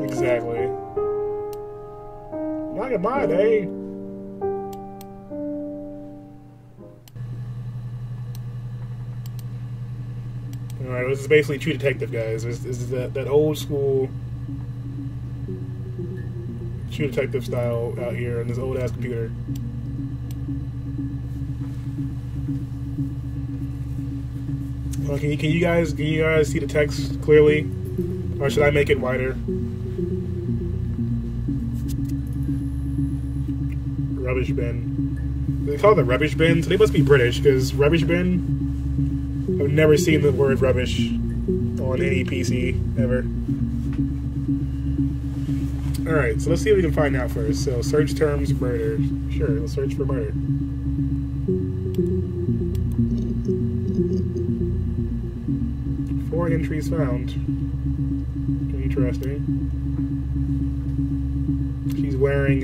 Exactly. Not in my day. Alright, this is basically True Detective, guys. This is that old school True Detective style out here on this old ass computer. Well, can you guys see the text clearly, or should I make it wider? Rubbish bin. They call it the rubbish bin, so they must be British, because rubbish bin, I've never seen the word rubbish on any PC ever. Alright, so let's see what we can find out first. So, search terms murder. Sure, let's search for murder. Four entries found. Interesting. She's wearing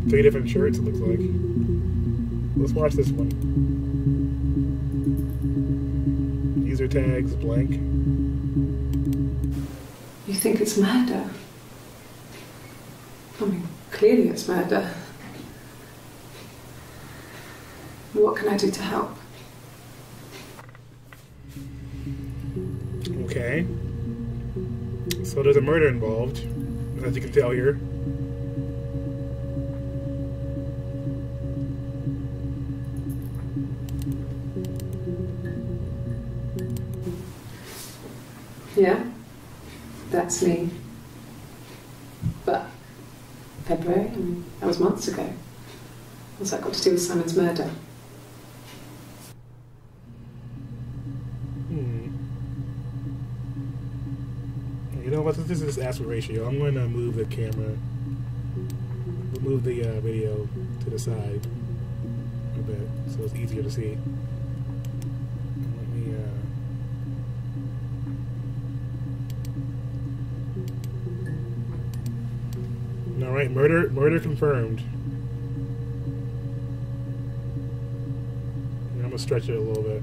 3 different shirts, it looks like. Let's watch this one. User tags blank. You think it's murder? I mean, clearly it's murder. What can I do to help? Okay. So there's a murder involved, as you can tell here. Yeah, that's me. But February, I mean, that was months ago. What's that got to do with Simon's murder? You know what? This is aspect ratio. I'm going to move the camera. We'll move the video to the side a bit so it's easier to see. Let me. All right, murder confirmed. I'm gonna stretch it a little bit.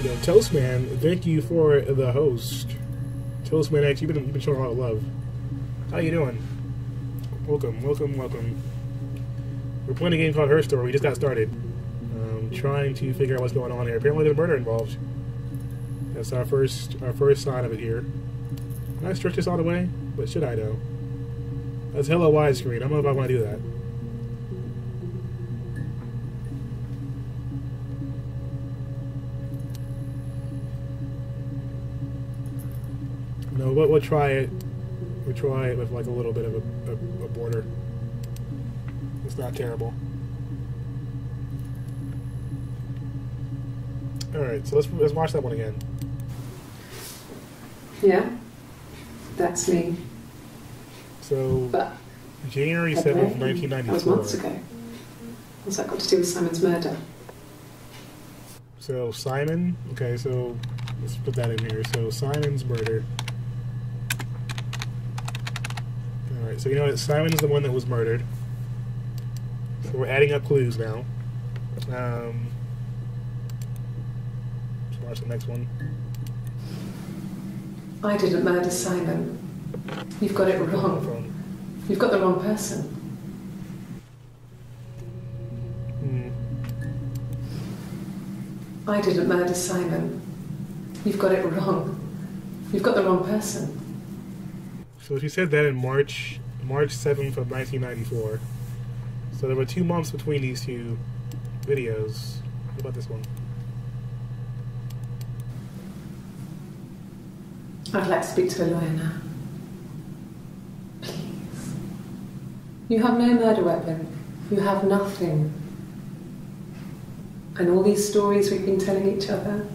Yo, Toastman, thank you for the host. Toastman X, you've been showing a lot of love. How you doing? Welcome. We're playing a game called Her Story. We just got started. Trying to figure out what's going on here. Apparently there's murder involved. That's our first sign of it here. Can I stretch this all the way? But should I though? That's hella widescreen. I don't know if I want to do that. No, we'll try it. We'll try it with like a little bit of a border. It's not terrible. All right, so let's watch that one again. Yeah, that's me. So, but January 7th, 1994. That was months ago. What's that got to do with Simon's murder? So Simon. Okay, so let's put that in here. So Simon's murder. Alright, so you know what? Simon's the one that was murdered. So we're adding up clues now. Let's watch the next one. I didn't murder Simon. You've got it wrong. You've got the wrong person. I didn't murder Simon. You've got it wrong. You've got the wrong person. So she said that in March 7th of 1994. So there were 2 months between these two videos. What about this one? I'd like to speak to a lawyer now. Please. You have no murder weapon. You have nothing. And all these stories we've been telling each other.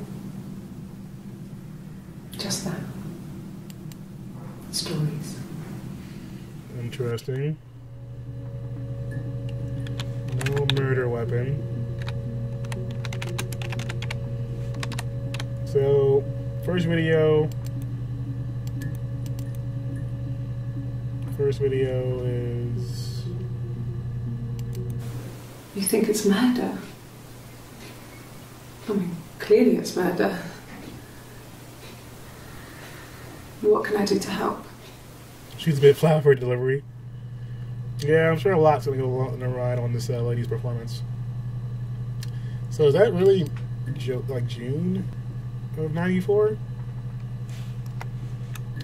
Just that. Stories. Interesting. No murder weapon. So, first video is... You think it's murder? I mean, clearly it's murder. What can I do to help? She's a bit flat for delivery. Yeah, I'm sure a lot's going to go on the ride on this lady's performance. So is that really like June of '94?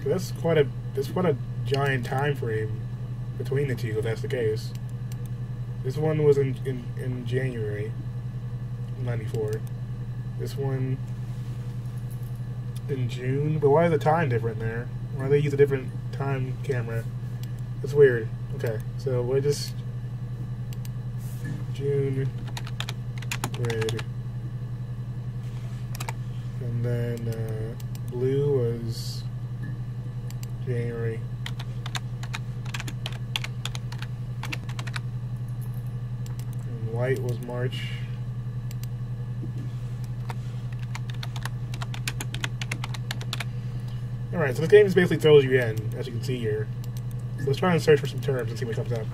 That's quite a giant time frame between the two, if that's the case. This one was in January '94. This one in June. But why is the time different there? Why do they use a different time camera? It's weird. Okay, so we're just June, red, and then blue was January. And white was March. Alright, so this game just basically throws you in, as you can see here. So let's try and search for some terms and see what comes up.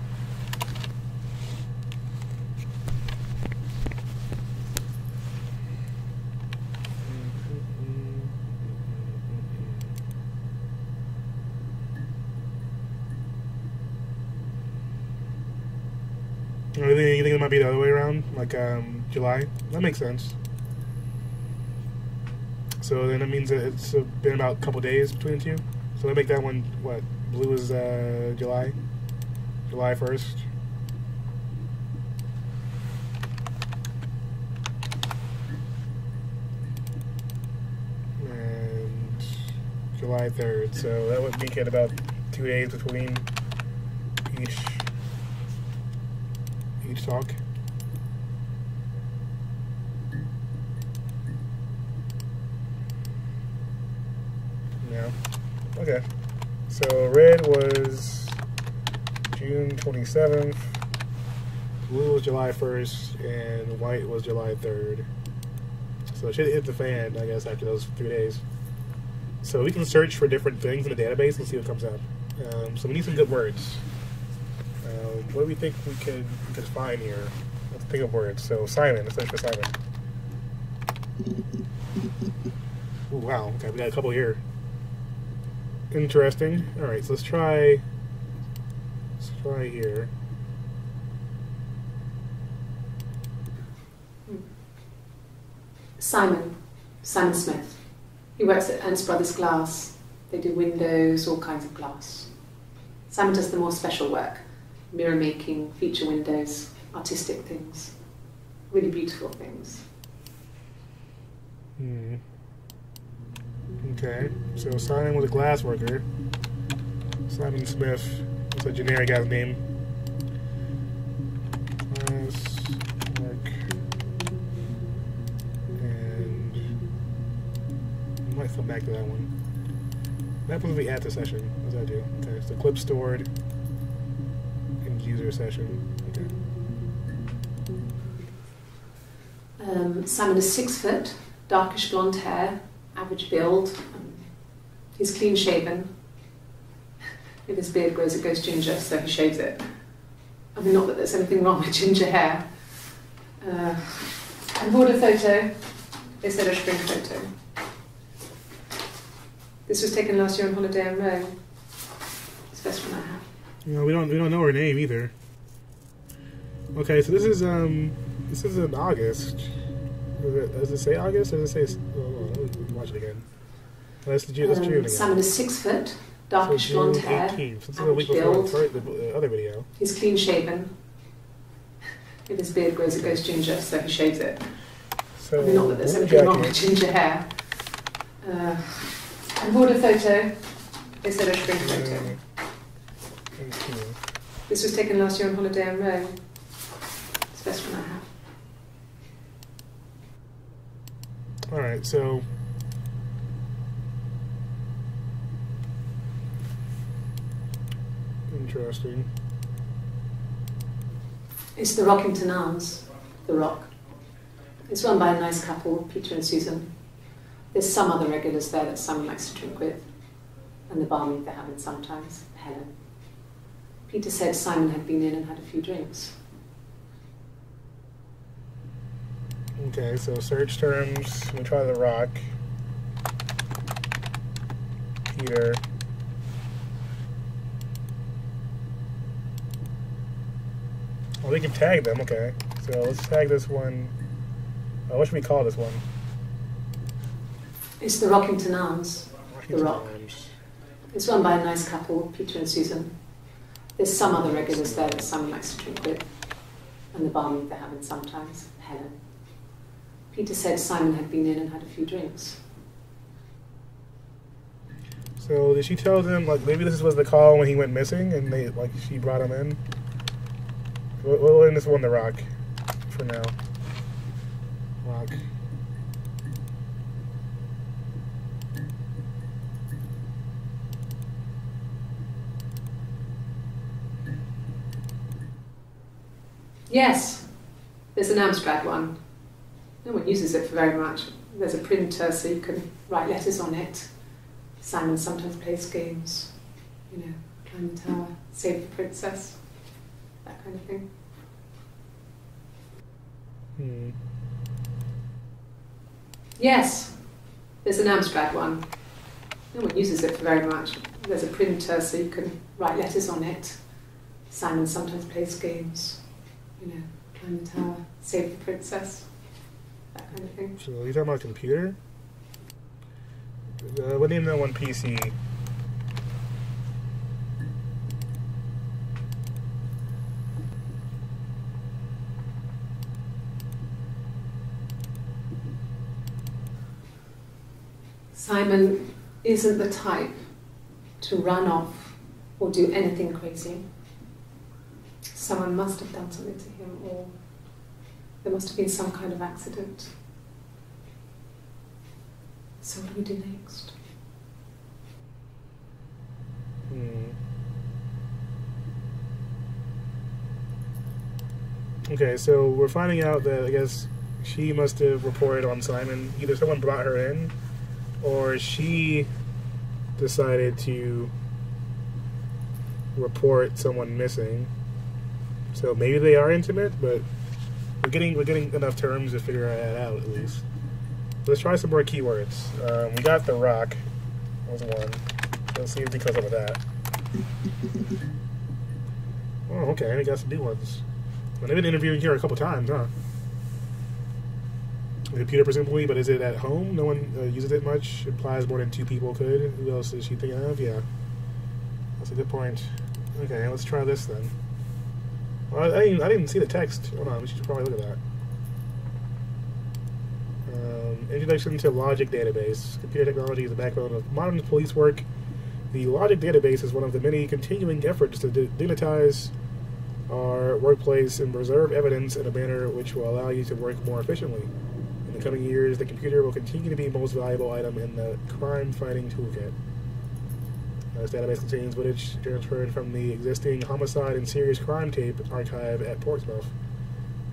You think it might be the other way around? Like July? That makes sense. So then that means that it's been about a couple days between the two. So they make that one, what? Blue is July 1st. And July 3rd. So that would make it about 2 days between each talk. Yeah. Okay. So red was June 27th, blue was July 1st, and white was July 3rd. So it should hit the fan, I guess, after those 3 days. So we can search for different things in the database and see what comes up. So we need some good words. What do we think we could find here? Let's think of words. So Simon, let's search for Simon. Ooh, wow, okay, we got a couple here. Interesting. Alright, so let's try here. Simon Smith. He works at Ernst Brothers Glass. They do windows, all kinds of glass. Simon does the more special work. Mirror making, feature windows, artistic things. Really beautiful things. Okay, so Simon was a glass worker. Simon Smith, that's a generic guy's name. Glass work. And I might come back to that one. That was the add to session. What does that do? Okay, so clip stored in user session. Okay. Simon is 6 foot, darkish blonde hair, average build. He's clean shaven. If his beard grows, it goes ginger, so he shaves it. I mean, not that there's anything wrong with ginger hair. And bought a photo. They said I should bring a photo. This was taken last year on holiday in Rome. It's the best one I have. You know, we don't know her name either. Okay, so this is in August. Does it say August or does it say? Let me watch it again. That's June again. Simon is 6 foot, darkish blonde hair, 18th. This is a week before the other video. He's clean shaven. If his beard grows, it goes ginger, so he shaves it. So, I mean, not that there's anything wrong with ginger hair. I bought a photo. They said I should bring a photo. This was taken last year on holiday in Rome. It's the best one I have. Alright, so interesting. It's the Rockington Arms, the Rock. It's run by a nice couple, Peter and Susan. There's some other regulars there that Simon likes to drink with, and the barmaid they're having sometimes, Helen. Peter said Simon had been in and had a few drinks. Okay, so search terms. We try the Rock. computer. Oh, we can tag them, okay. So let's tag this one. Oh, what should we call this one? It's the Rockington Arms. Rockington The Rock. Arms. It's run by a nice couple, Peter and Susan. There's some other regulars there that Simon likes to drink with, and the barmaid they're having sometimes, Helen. Peter said Simon had been in and had a few drinks. So did she tell them, like, maybe this was the call when he went missing, and they, like, she brought him in? We'll end this one The Rock for now. Rock. Yes, there's an Amstrad one. No one uses it for very much. There's a printer so you can write letters on it. Simon sometimes plays games, you know, climb the tower, save the princess, that kind of thing. Yes, there's an Amstrad one. No one uses it for very much. There's a printer so you can write letters on it. Simon sometimes plays games, you know, climb the tower, save the princess, that kind of thing. So are you talking about a computer? What name that one PC? Simon isn't the type to run off or do anything crazy. Someone must have done something to him, or there must have been some kind of accident. So what do we do next? Okay, so we're finding out that I guess she must have reported on Simon. Either someone brought her in, or she decided to report someone missing. So maybe they are intimate, but we're getting enough terms to figure that out at least. Let's try some more keywords. We got The Rock. That was one. Let's see if he comes up with that. Oh, okay. We got some new ones. Well, they've been interviewing here a couple times, huh? The computer, presumably, but is it at home? No one uses it much. Implies more than two people could. Who else is she thinking of? Yeah. That's a good point. Okay, let's try this then. Well, I didn't see the text. Hold on, we should probably look at that. Introduction to Logic Database. Computer technology is the backbone of modern police work. The Logic Database is one of the many continuing efforts to dignitize our workplace and preserve evidence in a manner which will allow you to work more efficiently. In the coming years, the computer will continue to be the most valuable item in the crime-fighting toolkit. This database contains footage transferred from the existing homicide and serious crime tape archive at Portsmouth.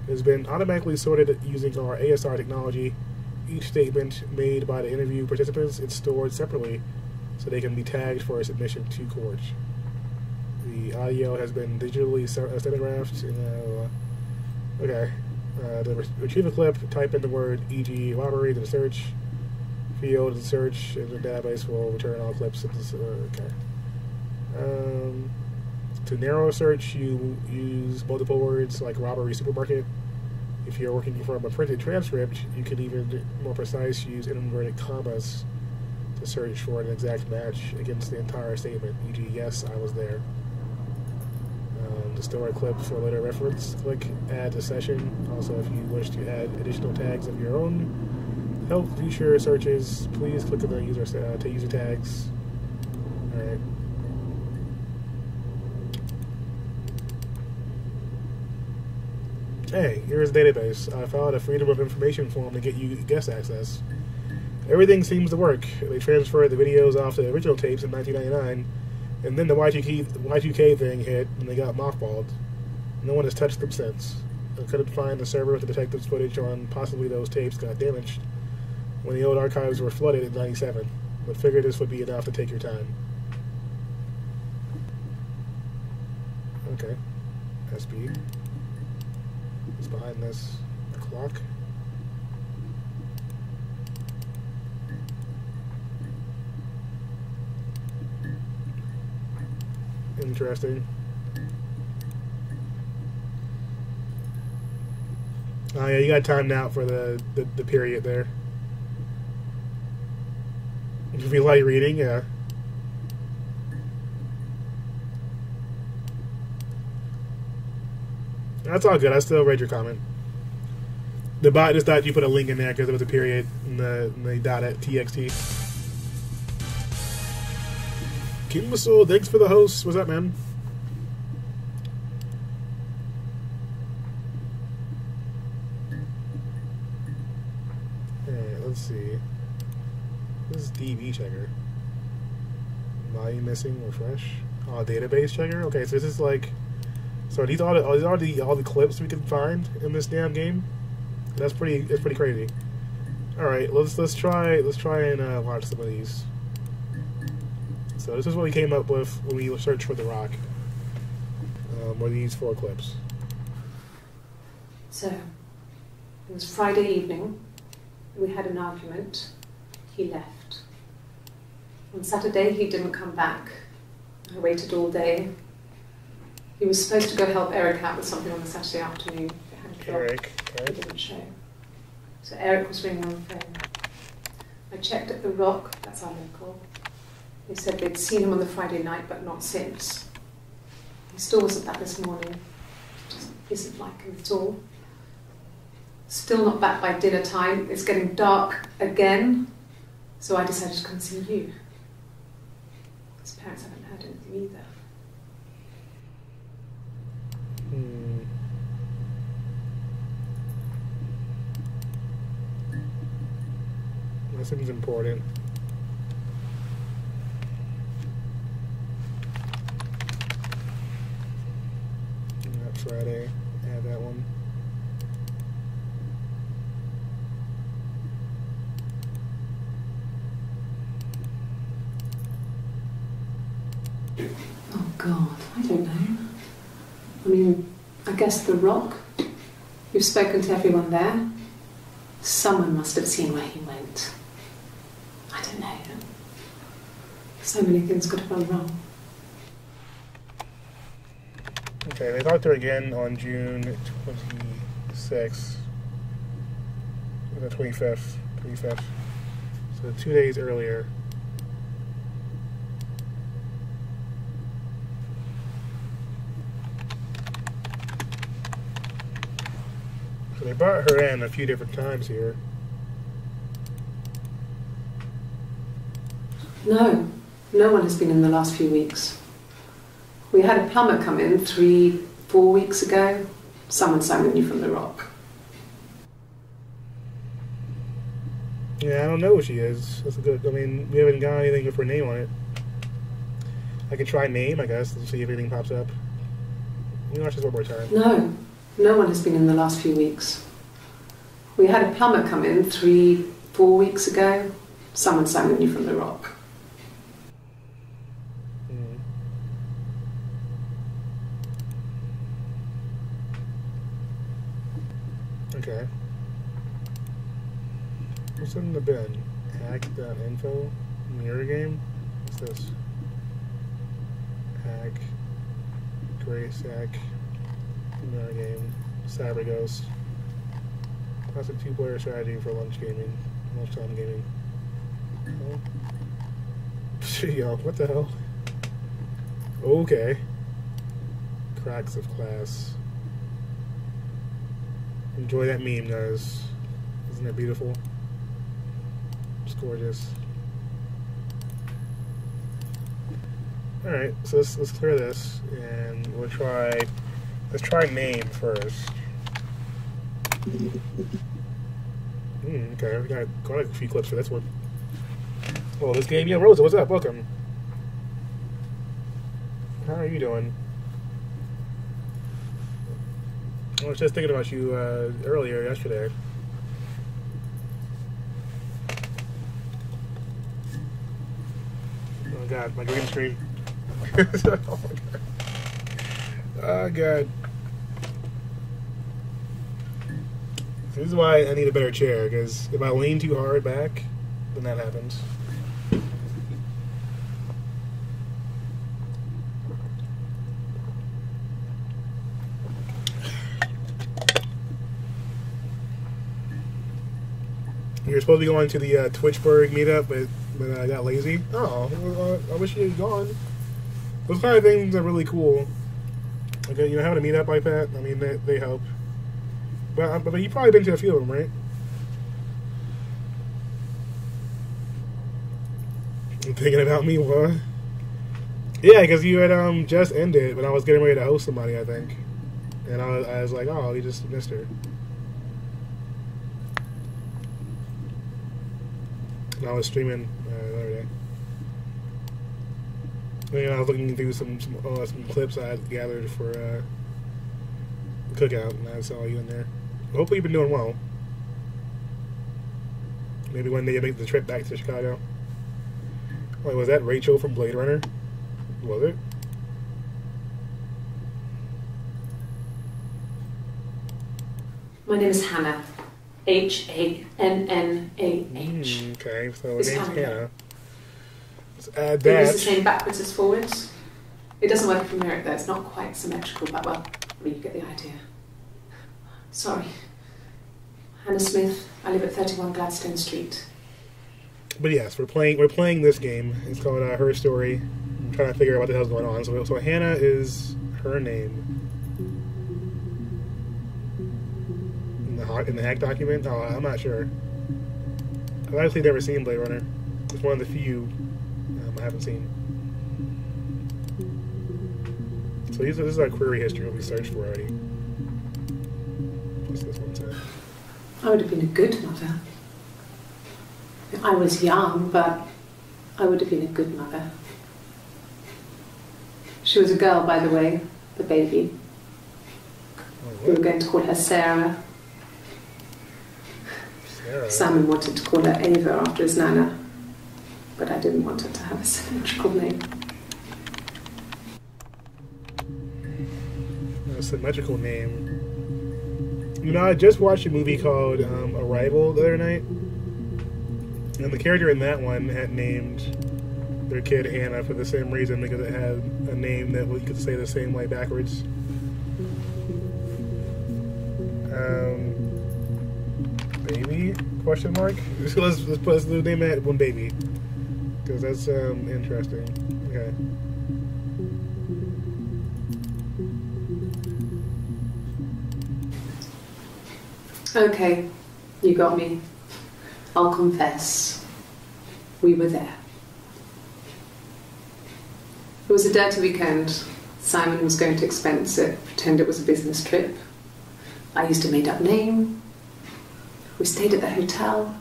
It has been automatically sorted using our ASR technology. Each statement made by the interview participants is stored separately so they can be tagged for submission to court. The audio has been digitally stenographed. Okay. To retrieve a clip, type in the word e.g. robbery to the search field and search, and the database will return all clips. Okay. To narrow search, you use multiple words like robbery supermarket. If you're working from a printed transcript, you can even more precise use inverted commas to search for an exact match against the entire statement, e.g. yes, I was there. To store a clip for later reference, click add to session. Also, if you wish to add additional tags of your own, help future searches, please click on the user tags. Alright. Hey, here's the database. I filed a Freedom of Information form to get you guest access. Everything seems to work. They transferred the videos off the original tapes in 1999, and then the Y2K thing hit, and they got mothballed. No one has touched them since. I couldn't find the server with the detectives' footage on possibly those tapes got damaged when the old archives were flooded in 97, but figured this would be enough to take your time. Okay. SB. What's behind this? A clock? Interesting. Oh yeah, you got timed out for the period there. If you like reading, yeah. That's all good. I still read your comment. The bot just thought you put a link in there because it was a period in the dot at txt. King Whistle, thanks for the host. What's up, man? Alright, let's see. This is DB checker. Volume missing, refresh. Oh, database checker? Okay, so this is like... So are these all the clips we can find in this damn game? That's pretty crazy. Alright, let's try and watch some of these. So this is what we came up with when we searched for The Rock. Were these 4 clips. So, it was Friday evening. We had an argument. He left. On Saturday, he didn't come back. I waited all day. He was supposed to go help Eric out with something on the Saturday afternoon. They had a job. Eric. He didn't show. So Eric was ringing on the phone. I checked at The Rock, that's our local. They said they'd seen him on the Friday night, but not since. He still wasn't back this morning. Just isn't like him at all. Still not back by dinner time. It's getting dark again. So I decided to come and see you. His parents haven't heard anything either. That seems important. That Friday, add that one. Oh God, I don't know. I mean, I guess The Rock. You've spoken to everyone there. Someone must have seen where he went. I don't know. So many things could have gone wrong. Okay, they talked to her again on June 26th. Or the 25th. So 2 days earlier. So they brought her in a few different times here. No one has been in the last few weeks. We had a plumber come in 3-4 weeks ago. Someone summoned you from The Rock. Yeah, I don't know who she is. That's a good. I mean, we haven't got anything with her name on it. I could try name, I guess, and see if anything pops up. Let me watch this one more time. No one has been in the last few weeks. We had a plumber come in 3-4 weeks ago. Someone summoned you from The Rock. Okay. What's in the bin? Hack.info? Mirror game? What's this? Hack. Grace hack. Mirror game. Cyber Ghost. Classic 2-player strategy for lunchtime gaming. Oh. Yo, what the hell? Okay. Cracks of class. Enjoy that meme, guys. Isn't it beautiful? It's gorgeous. Alright, so let's clear this, and let's try name first. Okay, we got a few clips for this one. Oh, this game, yeah, Rosa, what's up? Welcome. How are you doing? I was just thinking about you earlier yesterday. Oh God, my green screen. Oh my God. Oh God. This is why I need a better chair, because if I lean too hard back, then that happens. We were supposed to be going to the Twitchburg meetup, but I got lazy. Oh, I wish you had gone. Those kind of things are really cool. Like, you know, having a meetup like that, I mean, they help. But you've probably been to a few of them, right? You thinking about me, what? Yeah, because you had just ended when I was getting ready to host somebody, I think. And I was like, oh, you just missed her. And I was streaming the other day. And I was looking through some clips I had gathered for the cookout, and I saw you in there. Hopefully you've been doing well. Maybe one day you make the trip back to Chicago. Wait, was that Rachel from Blade Runner? Was it? My name is Hannah. Hannah. Okay, so her name's Hannah. Let's add It that. was the same backwards as forwards. It doesn't work from here, though. It's not quite symmetrical, but well, you get the idea. Sorry. Hannah Smith. I live at 31 Gladstone Street. But yes, we're playing this game. It's called Her Story. I'm trying to figure out what the hell's going on. So Hannah is her name. In the hack document? Oh, I'm not sure. I've actually never seen Blade Runner. It's one of the few I haven't seen. So this is our query history, what we searched for already. What's this one say? I would have been a good mother. I was young, but I would have been a good mother. She was a girl, by the way, the baby. We were going to call her Sarah. Simon wanted to call her Ava after his nana, but I didn't want her to have a symmetrical name. A symmetrical name. You know, I just watched a movie called Arrival the other night, and the character in that one had named their kid Hannah for the same reason, because it had a name that we could say the same way backwards. Baby? Question mark? Let's name that one Baby, because that's interesting. Okay. Okay, you got me. I'll confess. We were there. It was a dirty weekend. Simon was going to expense it, pretend it was a business trip. I used a made-up name. We stayed at the hotel,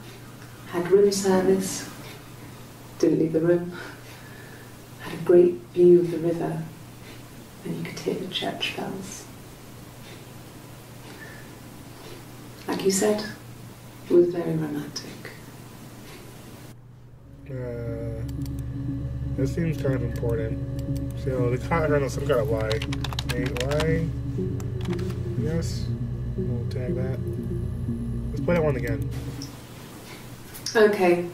had room service, didn't leave the room, had a great view of the river, and you could hear the church bells. Like you said, it was very romantic. That seems kind of important. So the cotton on some kind of lie. Lie? Yes. We'll tag that. Let's play that one again. Okay,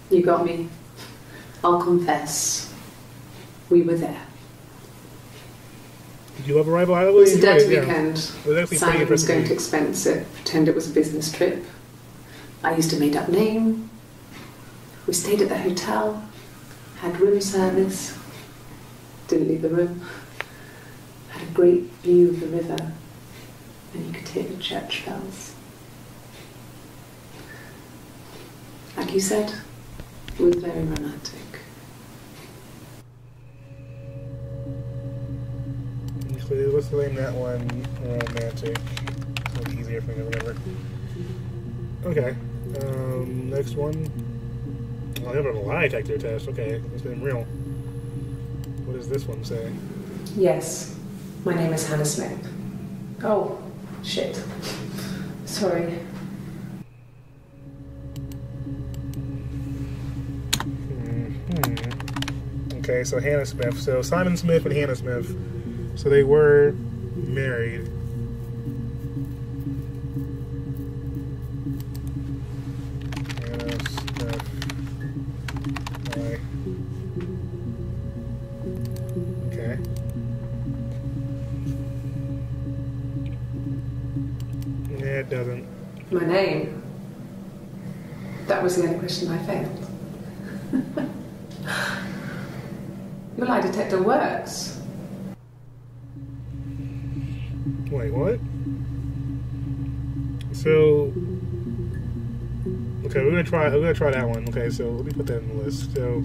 you got me. I'll confess. We were there. Did you love Arrival? I It really was a enjoyed dirty it, weekend. It was actually Simon pretty was going interesting. to expense it, pretend it was a business trip. I used a made-up name. We stayed at the hotel, had room service, didn't leave the room, had a great view of the river, and you could hear the church bells. Like you said, it was very romantic. Let's name that one romantic. It's a little easier for me, whatever. Okay. Next one. Oh, I have a lie detector test. Okay, it's been real. What does this one say? Yes, my name is Hannah Smith. Oh, shit. Sorry. Okay, so Hannah Smith. So Simon Smith and Hannah Smith. So they were married. Hannah Smith. Why? Okay. Yeah, it doesn't. My name? That was the only question I failed. Your lie detector works. Wait, what? So, okay, we're gonna try that one. Okay, so let me put that in the list. So,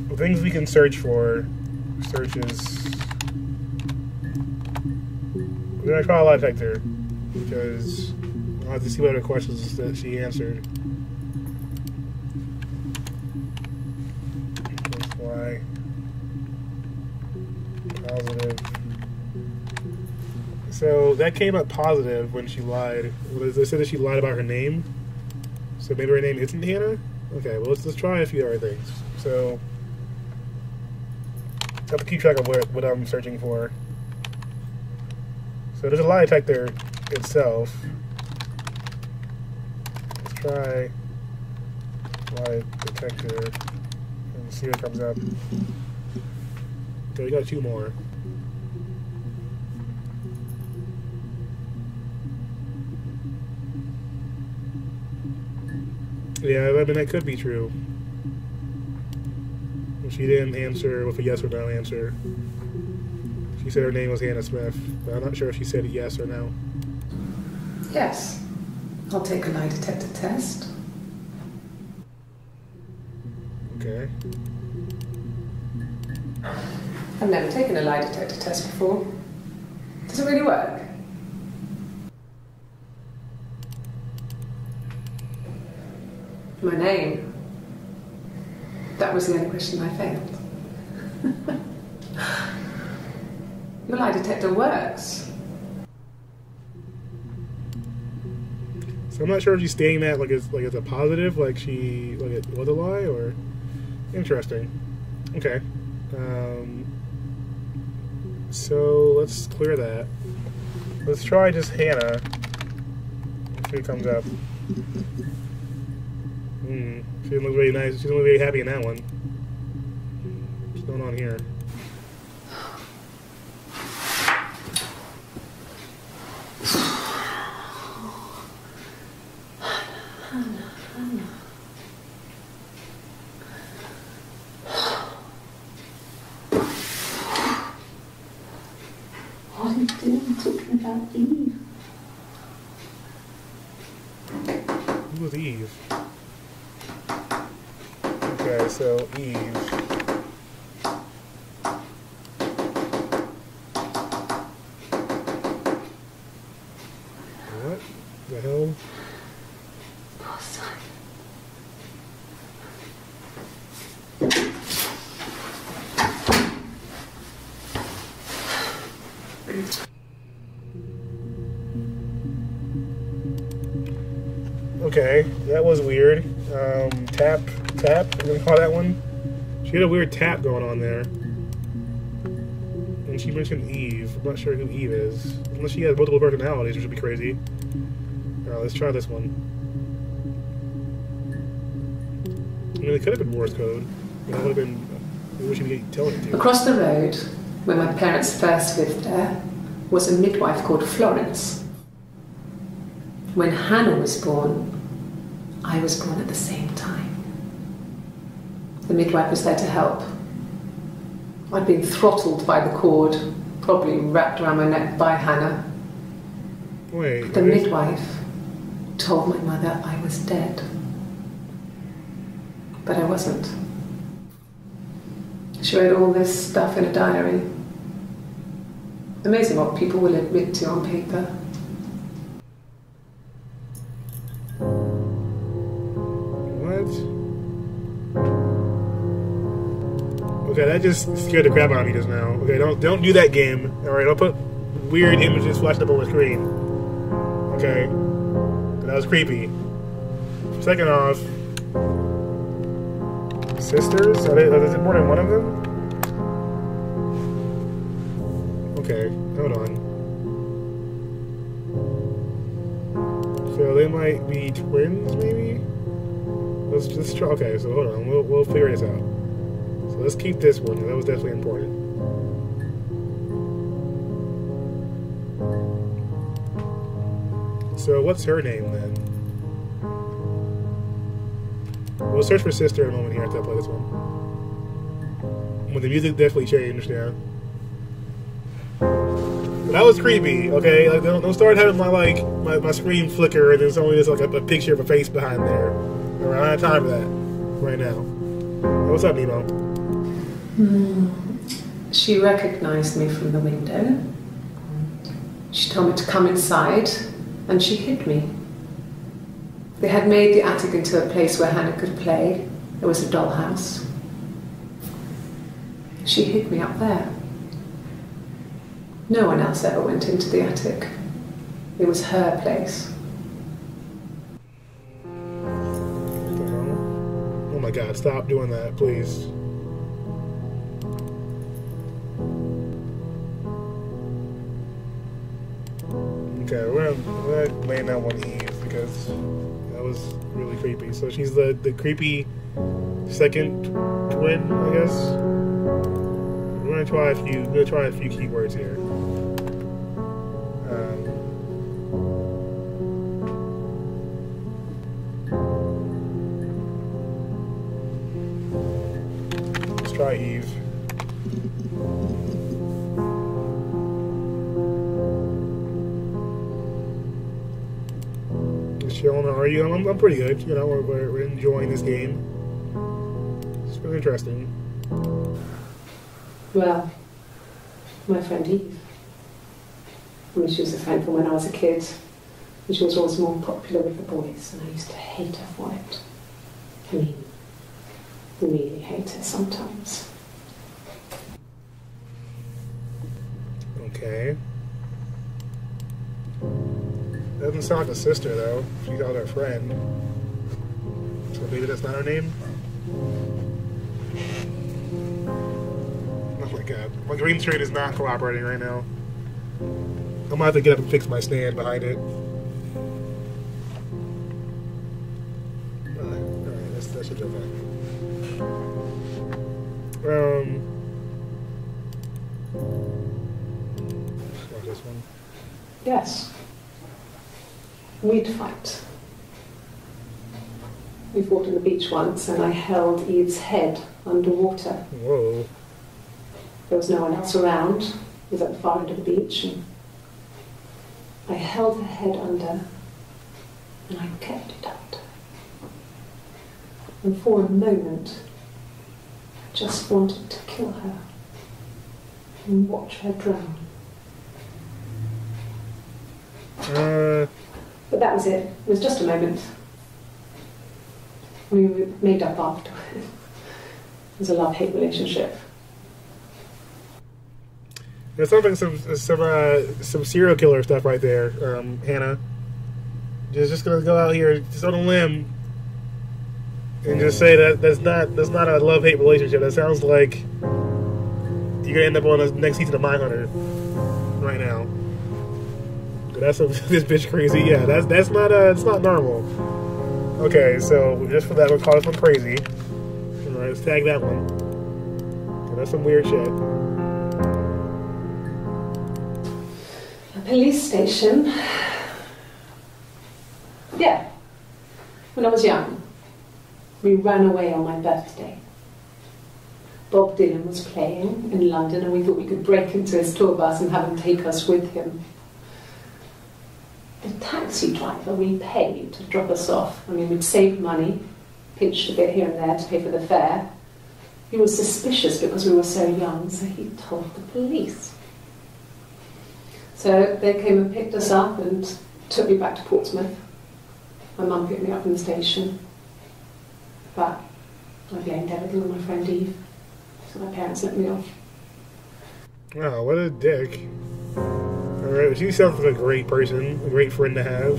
the things we can search for, searches. We're gonna try a lie detector because I'll have to see what other questions that she answered. That's why positive. So that came up positive when she lied. They said that she lied about her name. So maybe her name isn't Hannah? Okay, well let's try a few other things. So I have to keep track of what I'm searching for. So there's a lie detector itself. Let's try lie detector and see what comes up. Okay, we got two more. Yeah, I mean, that could be true. She didn't answer with a yes or no answer. She said her name was Hannah Smith, but I'm not sure if she said yes or no. Yes. I'll take a lie detector test. Okay. I've never taken a lie detector test before. Does it really work? My name. That was the only question I failed. Your lie detector works. So I'm not sure if she's stating that like it's a positive, like it was a lie, or interesting. Okay. So let's clear that. Let's try just Hannah. See what comes up. She didn't look very nice. She didn't look very happy in that one. What's going on here? What are you doing talking about Eve? Who was Eve? Okay, so Eve. What the hell? Poor son. Okay, that was weird. Tap, we're gonna call that one. She had a weird tap going on there. And she mentioned Eve. I'm not sure who Eve is. Unless she has multiple personalities, which would be crazy. Alright, let's try this one. I mean, it could have been Morse code. That would have been what she would be telling it to. Across the road, where my parents first lived there, was a midwife called Florence. When Hannah was born, I was born at the same time. The midwife was there to help. I'd been throttled by the cord, probably wrapped around my neck by Hannah. Wait. The midwife told my mother I was dead. But I wasn't. She wrote all this stuff in a diary. Amazing what people will admit to on paper. Okay, that just scared the crap out of me just now. Okay, don't do that game. Alright, don't put weird images flashing up on the screen. Okay. That was creepy. Second off, sisters? Is it more than one of them? Okay, hold on. So they might be twins, maybe? Let's just try. Okay, so hold on. We'll figure this out. So let's keep this one. That was definitely important. So what's her name then? We'll search for sister in a moment here after I play this one. When the music definitely changed, yeah. That was creepy, okay? Like, don't start having my screen flicker and there's only just like a picture of a face behind there. I don't have time for that right now. What's up, Nemo? She recognized me from the window. She told me to come inside, and she hid me. They had made the attic into a place where Hannah could play. There was a dollhouse. She hid me up there. No one else ever went into the attic. It was her place. Oh my God, stop doing that, please. Okay, we're laying that one Eve because that was really creepy. So she's the creepy second twin, I guess. We're gonna try a few keywords here. Let's try Eve. Chilling, are you? I'm pretty good. You know, we're enjoying this game. It's really interesting. Well, my friend Eve. I mean, she was a friend from when I was a kid, and she was always more popular with the boys, and I used to hate her for it. I mean, really hate her sometimes. Okay. Doesn't sound like a sister, though. She's not her friend. So maybe that's not her name? Oh my God. My green screen is not cooperating right now. I'm gonna have to get up and fix my stand behind it. Alright, that should be okay. This one? Yes. We'd fight. We fought on the beach once, and I held Eve's head underwater. Whoa. There was no one else around. It was at the far end of the beach, and I held her head under, and I kept it out. And for a moment, I just wanted to kill her and watch her drown. But that was it. It was just a moment. We made up after. It was a love-hate relationship. There's something, some serial killer stuff right there, Hannah. Just gonna go out here, just on a limb, and just say that's not a love-hate relationship. That sounds like you're gonna end up on the next season of Mindhunter right now. That's this bitch crazy. Yeah, that's not it's not normal. Okay, so just for that, we'll call this one crazy. All right, let's tag that one. That's some weird shit. A police station. Yeah. When I was young, we ran away on my birthday. Bob Dylan was playing in London, and we thought we could break into his tour bus and have him take us with him. The taxi driver we paid to drop us off. I mean, we'd saved money, pinched a bit here and there to pay for the fare. He was suspicious because we were so young, so he told the police. So they came and picked us up and took me back to Portsmouth. My mum picked me up from the station. But I blamed everything on my friend Eve, so my parents let me off. Wow, what a dick. Alright, she sounds like a great person, a great friend to have.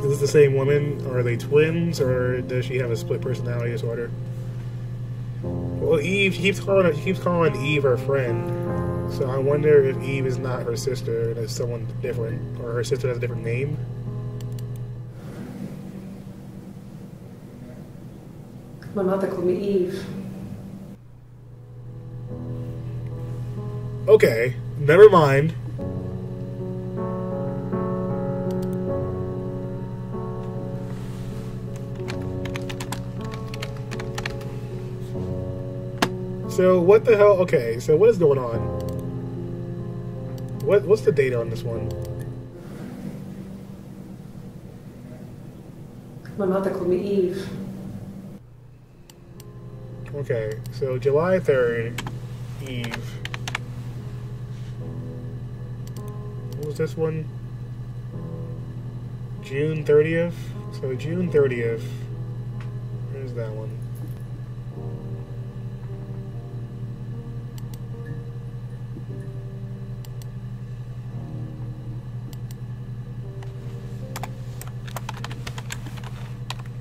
Is this the same woman, or are they twins, or does she have a split personality disorder? Well, Eve, she keeps calling Eve her friend, so I wonder if Eve is not her sister, and it's someone different, or her sister has a different name. My mother called me Eve. Okay, never mind. So what the hell? Okay, so what is going on? What's the date on this one? My mother called me Eve. Okay, so July 3rd, Eve. What was this one? June 30th? So June 30th. Where's that one?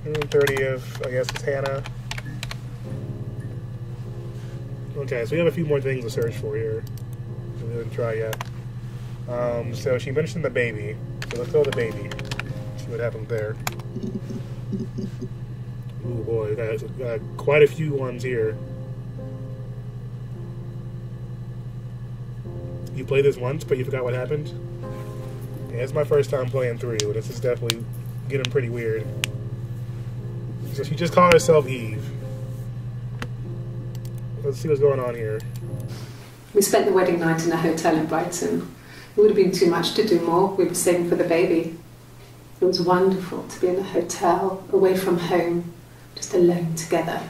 June 30th, I guess it's Hannah. Okay, so we have a few more things to search for here. We haven't tried yet. So she mentioned the baby. So let's go to the baby. See what happens there. Oh boy, got quite a few ones here. You played this once, but you forgot what happened? Yeah, it's my first time playing through. This is definitely getting pretty weird. So she just called herself Eve. Let's see what's going on here. We spent the wedding night in a hotel in Brighton. It would have been too much to do more. We were saving for the baby. It was wonderful to be in a hotel, away from home, just alone together.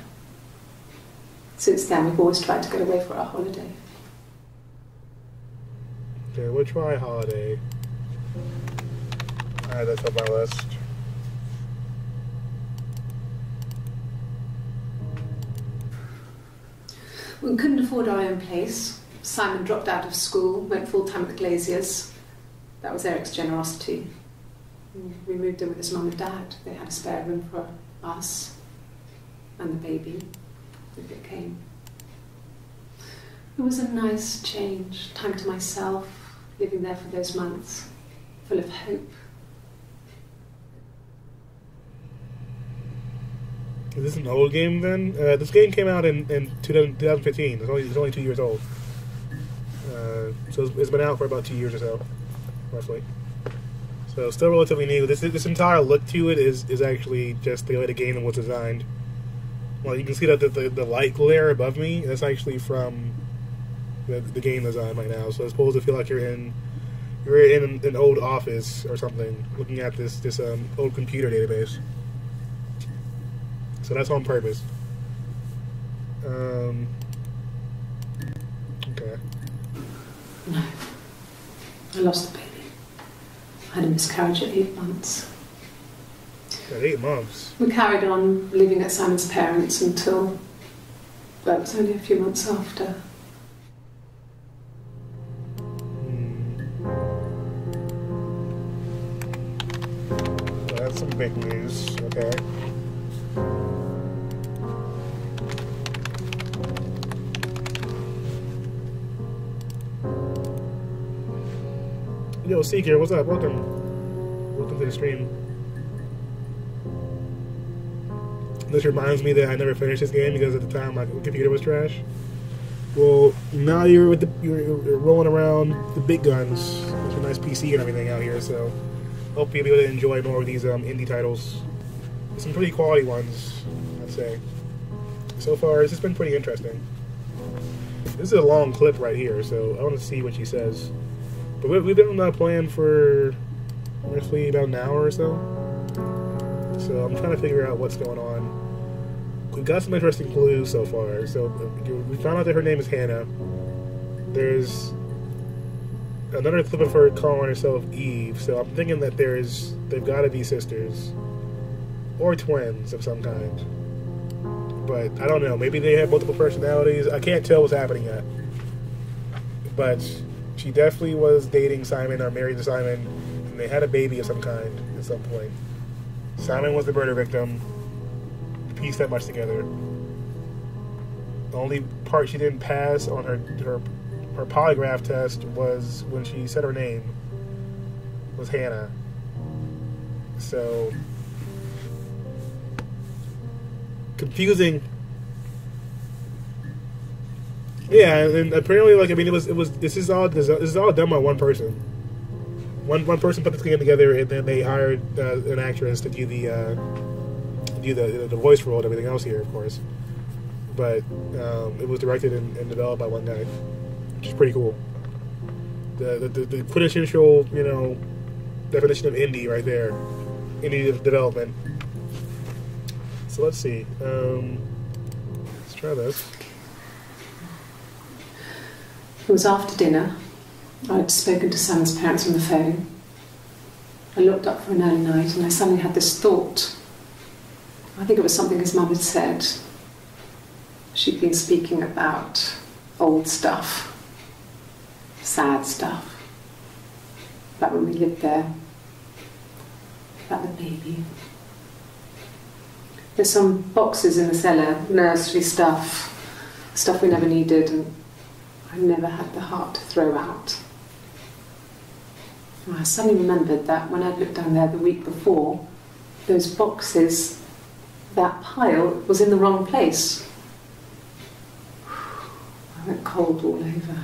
Since then, we've always tried to get away for our holiday. Okay, we'll try holiday. Alright, that's on my list. We couldn't afford our own place. Simon dropped out of school, went full-time at the Glaziers. That was Eric's generosity. We moved in with his mum and dad. They had a spare room for us and the baby, if it came. It was a nice change, time to myself, living there for those months, full of hope. Is this an old game then? This game came out in 2015. It's only 2 years old. So it's been out for about 2 years or so, roughly. So still relatively new. This entire look to it is actually just the way the game was designed. Well, you can see that the light glare above me, that's actually from the game design right now. So it's supposed to feel like you're in an old office or something, looking at this old computer database. So that's on purpose. Okay. No. I lost the baby. I had a miscarriage at 8 months. At 8 months? We carried on living at Simon's parents until, well, it was only a few months after. So that's some big news. Okay. Yo, Seeker, what's up? Welcome to the stream. This reminds me that I never finished this game because at the time my computer was trash. Well, now you're rolling around the big guns with a nice PC and everything out here, so hope you'll be able to enjoy more of these indie titles. Some pretty quality ones, I'd say. So far, it's just been pretty interesting. This is a long clip right here, so I want to see what she says. But we've been playing for roughly about an hour or so. So I'm trying to figure out what's going on. We've got some interesting clues so far. So we found out that her name is Hannah. There's another clip of her calling herself Eve. So I'm thinking that they've got to be sisters. Or twins of some kind. But I don't know. Maybe they have multiple personalities. I can't tell what's happening yet. But she definitely was dating Simon or married to Simon, and they had a baby of some kind at some point. Simon was the murder victim. Pieced that much together. The only part she didn't pass on her polygraph test was when she said her name was Hannah. So confusing. Yeah, and apparently, like, I mean, this is all done by one person. One person put this game together, and then they hired an actress to do the voice role and everything else here, of course. But it was directed and developed by one guy, which is pretty cool. The quintessential, definition of indie right there, indie development. So let's see. Let's try this. It was after dinner. I'd spoken to Sam's parents on the phone. I looked up for an early night and I suddenly had this thought. I think it was something his mum had said. She'd been speaking about old stuff, sad stuff, about when we lived there, about the baby. There's some boxes in the cellar, nursery stuff we never needed, and I never had the heart to throw out. And I suddenly remembered that when I'd looked down there the week before, those boxes, that pile was in the wrong place. I went cold all over.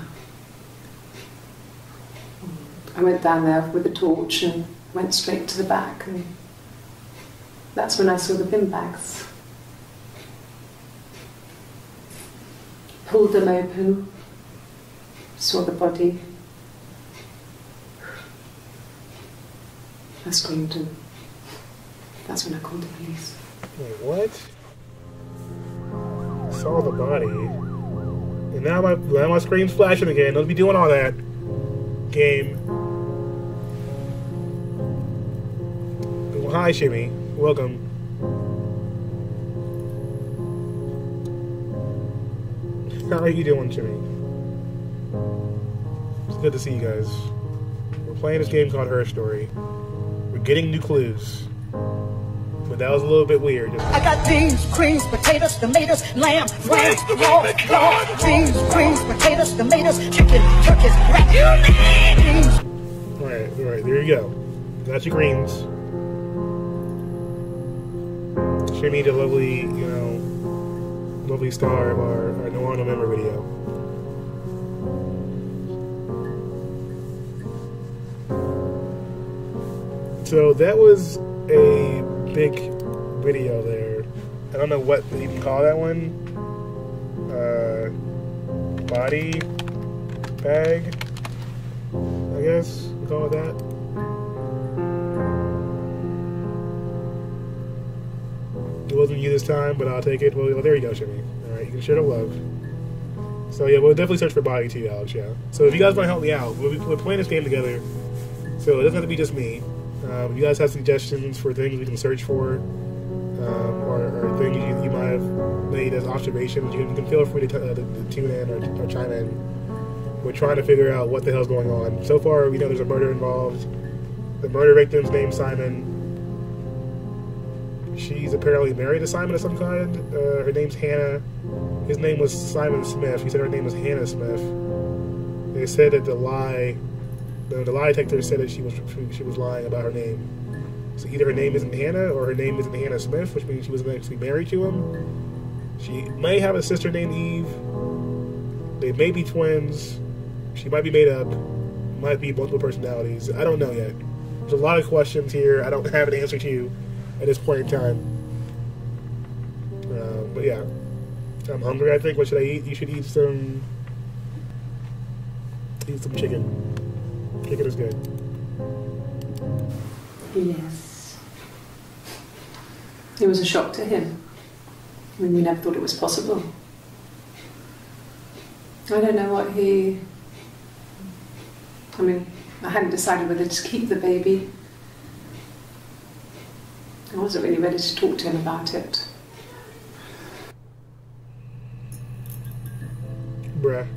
I went down there with a torch and went straight to the back, and that's when I saw the bin bags. Pulled them open, saw the body. I screamed, and that's when I called the police. Wait, what? Saw the body, and now my screen's flashing again. Don't be doing all that, game. Well, hi, Shimmy. Welcome. How are you doing, Jimmy? It's good to see you guys. We're playing this game called Her Story. We're getting new clues. But that was a little bit weird. I got beans, creams, potatoes, tomatoes, lamb, ram, raw, beans, creams, potatoes, tomatoes, chicken, turkeys, rat, beans. Alright, there you go. Got your greens. Shimmy, the lovely, lovely star of our Noir November video. So that was a big video there. I don't know what you can call that one. Body bag, I guess we call it that. It wasn't you this time, but I'll take it. Well, there you go, Shimmy. Alright, you can share the love. So yeah, we'll definitely search for body too, Alex, yeah. So if you guys want to help me out, we're playing this game together, so it doesn't have to be just me. If you guys have suggestions for things we can search for, or things you might have made as observations, you can feel free to tune in or chime in. We're trying to figure out what the hell's going on. So far, we know there's a murder involved. The murder victim's named Simon. She's apparently married to Simon of some kind. Her name's Hannah. His name was Simon Smith. He said her name was Hannah Smith. They said that the lie detector said that she was lying about her name. So either her name isn't Hannah or her name isn't Hannah Smith, which means she wasn't actually married to him. She may have a sister named Eve. They may be twins. She might be made up. Might be multiple personalities. I don't know yet. There's a lot of questions here I don't have an answer to at this point in time. But yeah, I'm hungry. I think. What should I eat? You should eat some chicken. Chicken is good. Yes. It was a shock to him. I mean, we never thought it was possible. I don't know what I hadn't decided whether to keep the baby. I wasn't really ready to talk to him about it. Bruh.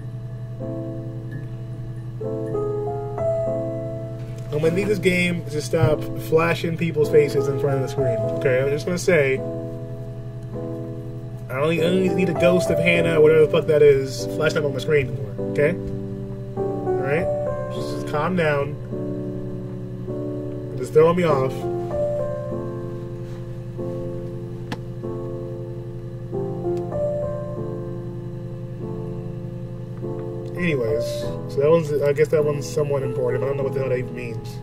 I'm gonna need this game to stop flashing people's faces in front of the screen. Okay, I'm just gonna say, I only need a ghost of Hannah, whatever the fuck that is, flashing up on my screen anymore. Okay? Alright? Just calm down. Just throwing me off. Anyways, so that one's, I guess that one's somewhat important, but I don't know what the hell that even means.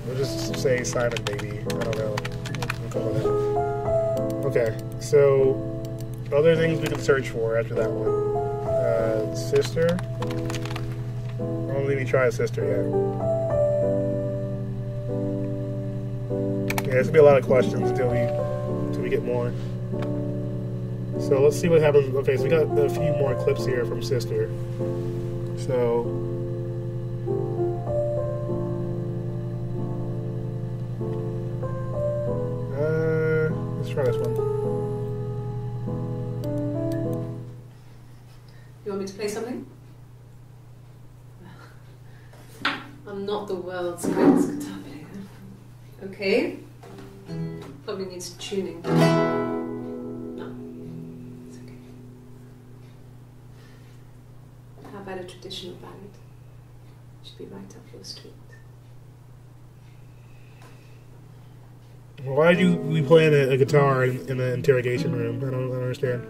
We'll just say Simon, maybe. I don't know. We'll call it that. Okay, so other things we can search for after that one. Sister. I don't think we tried sister yet. Yeah, there's gonna be a lot of questions until we get more. So let's see what happens. Okay, so we got a few more clips here from sister. So let's try this one. You want me to play something? I'm not the world's greatest guitar player. Okay. Probably needs tuning. No. It's okay. How about a traditional ballad? Should be right up your street. Well, why did you be playing a guitar in the interrogation room? I don't understand.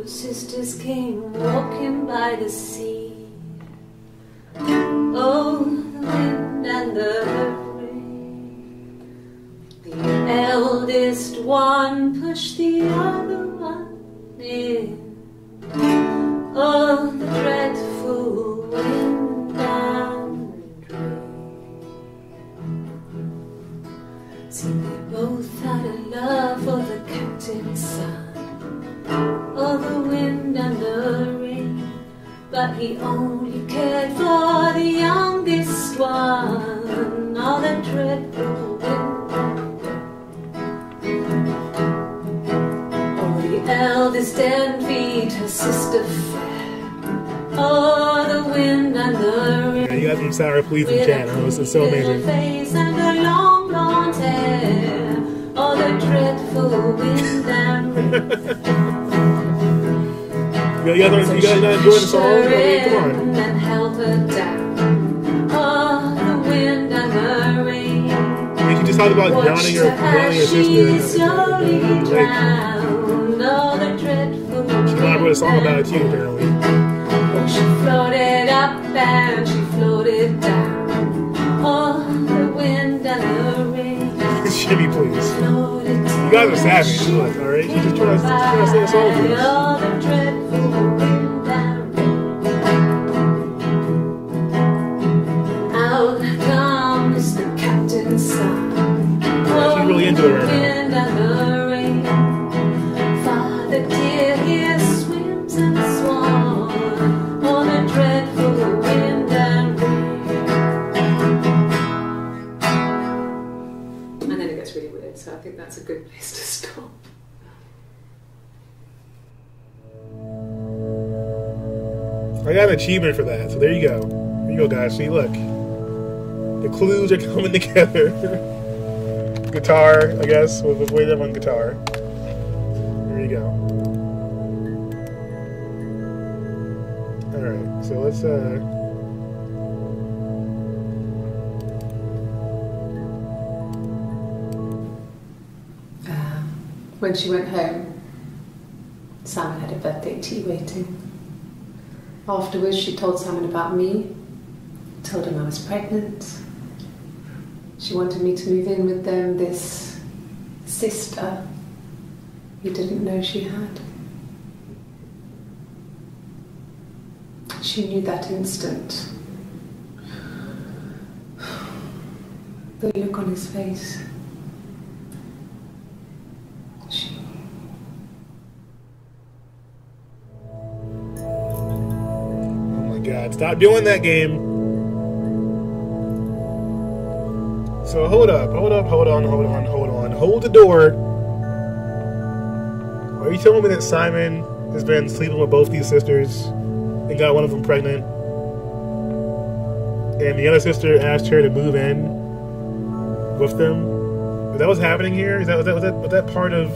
Sisters came walking by the sea. Oh, the wind and the rain. The eldest one pushed the other one in. Oh, the dreadful wind and rain. See, they both had a love for the captain's son. Oh, the wind and the rain, but he only cared for the youngest one. Oh, the dreadful wind. Oh, the eldest envied her sister fair. Oh, the wind and the rain. Yeah, you got some sour pleas in chat. This is so amazing. Face and her long blonde hair. Oh, the dreadful wind and rain. You guys not enjoying the song? I mean, come on. And held her down. Oh, the wind and the rain. You should just talk about drowning your sister. Slowly drowned. Oh, the dreadful. She might have wrote a song about it too, apparently. Oh, she floated up and she floated down. Oh, the wind and the rain. Shimmy, please. Floated. You guys are savage. Look, all right. She's just trying to sing a song for us. Oh, the dreadful wind and rain. Out comes the captain's son. She's really into it right now. Wind and the rain. Father dear, here swims and swan. Oh, the dreadful wind and rain. And then it gets really weird, so I think that's a good place to stop. I got an achievement for that, so there you go. There you go, guys. See, look. The clues are coming together. Guitar, I guess. We'll play them on guitar. There you go. Alright, so let's, When she went home, Simon had a birthday tea waiting. Afterwards, she told Simon about me, told him I was pregnant. She wanted me to move in with them, this sister he didn't know she had. She knew that instant. The look on his face. God, stop doing that game. So hold up, hold the door. Are you telling me that Simon has been sleeping with both these sisters and got one of them pregnant? And the other sister asked her to move in with them? Is that what's happening here? Was that part of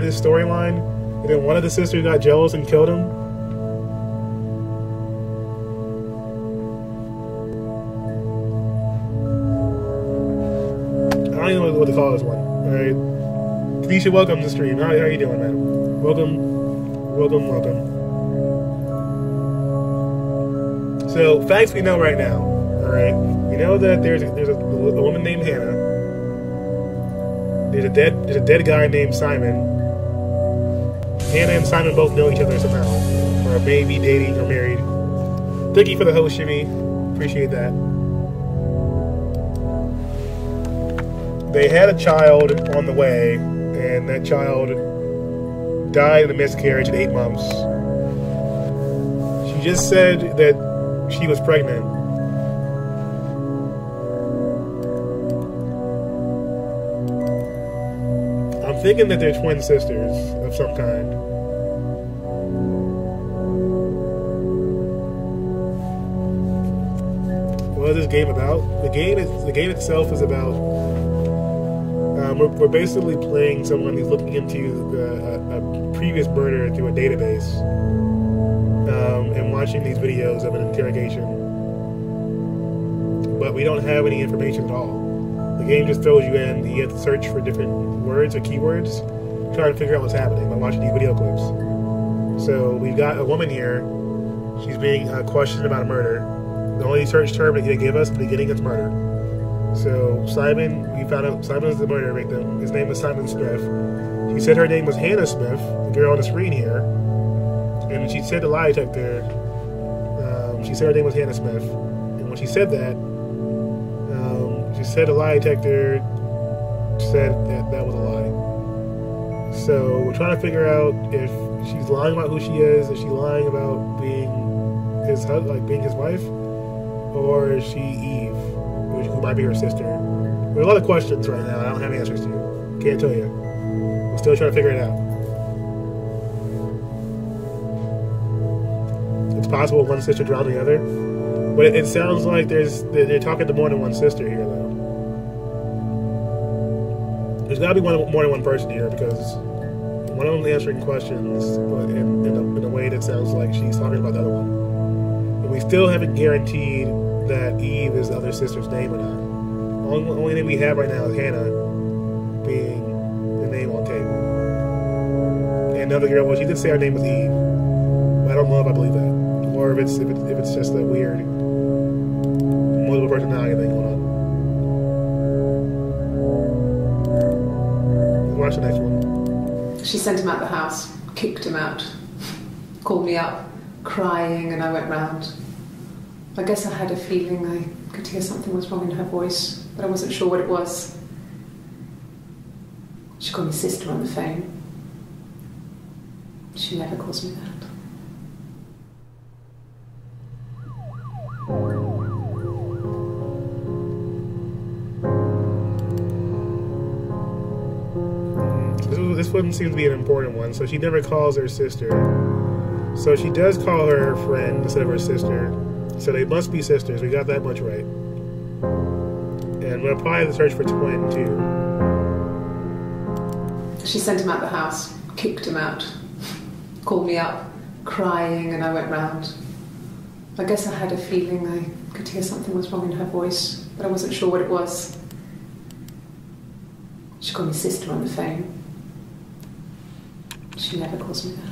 this storyline? And then one of the sisters got jealous and killed him? what to call this one. All right, Tanisha, welcome to the stream. How are you doing, man? Welcome. So, facts we know right now. All right, we know that there's a woman named Hannah. There's a dead guy named Simon. Hannah and Simon both know each other somehow, or maybe dating or married. Thank you for the host, Shimmy. Appreciate that. They had a child on the way, and that child died in a miscarriage at 8 months. She just said that she was pregnant. I'm thinking that they're twin sisters of some kind. What is this game about? The game itself is about. We're basically playing someone who's looking into a previous murder through a database, and watching these videos of an interrogation. But we don't have any information at all. The game just throws you in. You have to search for different words or keywords, trying to figure out what's happening by watching these video clips. So we've got a woman here. She's being questioned about a murder. The only search term that they give us at the beginning is murder. So Simon, we found out Simon is the murder victim. His name was Simon Smith. She said her name was Hannah Smith, the girl on the screen here. And she said the lie detector, she said her name was Hannah Smith. And when she said that, she said the lie detector said that was a lie. So we're trying to figure out if she's lying about who she is she lying about being his wife, or is she Eve, who might be her sister? There are a lot of questions right now I don't have answers to. Can't tell you. We're still trying to figure it out. It's possible one sister drowned the other, but it sounds like they're talking to more than one sister here, though. There's got to be more than one person here, because one of them's answering questions in a way that sounds like she's talking about the other one. But we still haven't guaranteed that Eve is the other sister's name or not. Only thing we have right now is Hannah being the name on tape. And another girl, well, she did say her name was Eve, but I don't know if I believe that, or if it's just a weird multiple personality thing going on. Let's watch the next one. She sent him out the house, kicked him out, called me up, crying, and I went round. I guess I had a feeling I could hear something was wrong in her voice, but I wasn't sure what it was. She called me sister on the phone. She never calls me that. This one seems to be an important one. So she never calls her sister. So she does call her friend instead of her sister. So they must be sisters. We got that much right. And we'll probably search for twin too. She sent him out the house, kicked him out, called me up, crying, and I went round. I guess I had a feeling I could hear something was wrong in her voice, but I wasn't sure what it was. She called me sister on the phone. She never calls me that.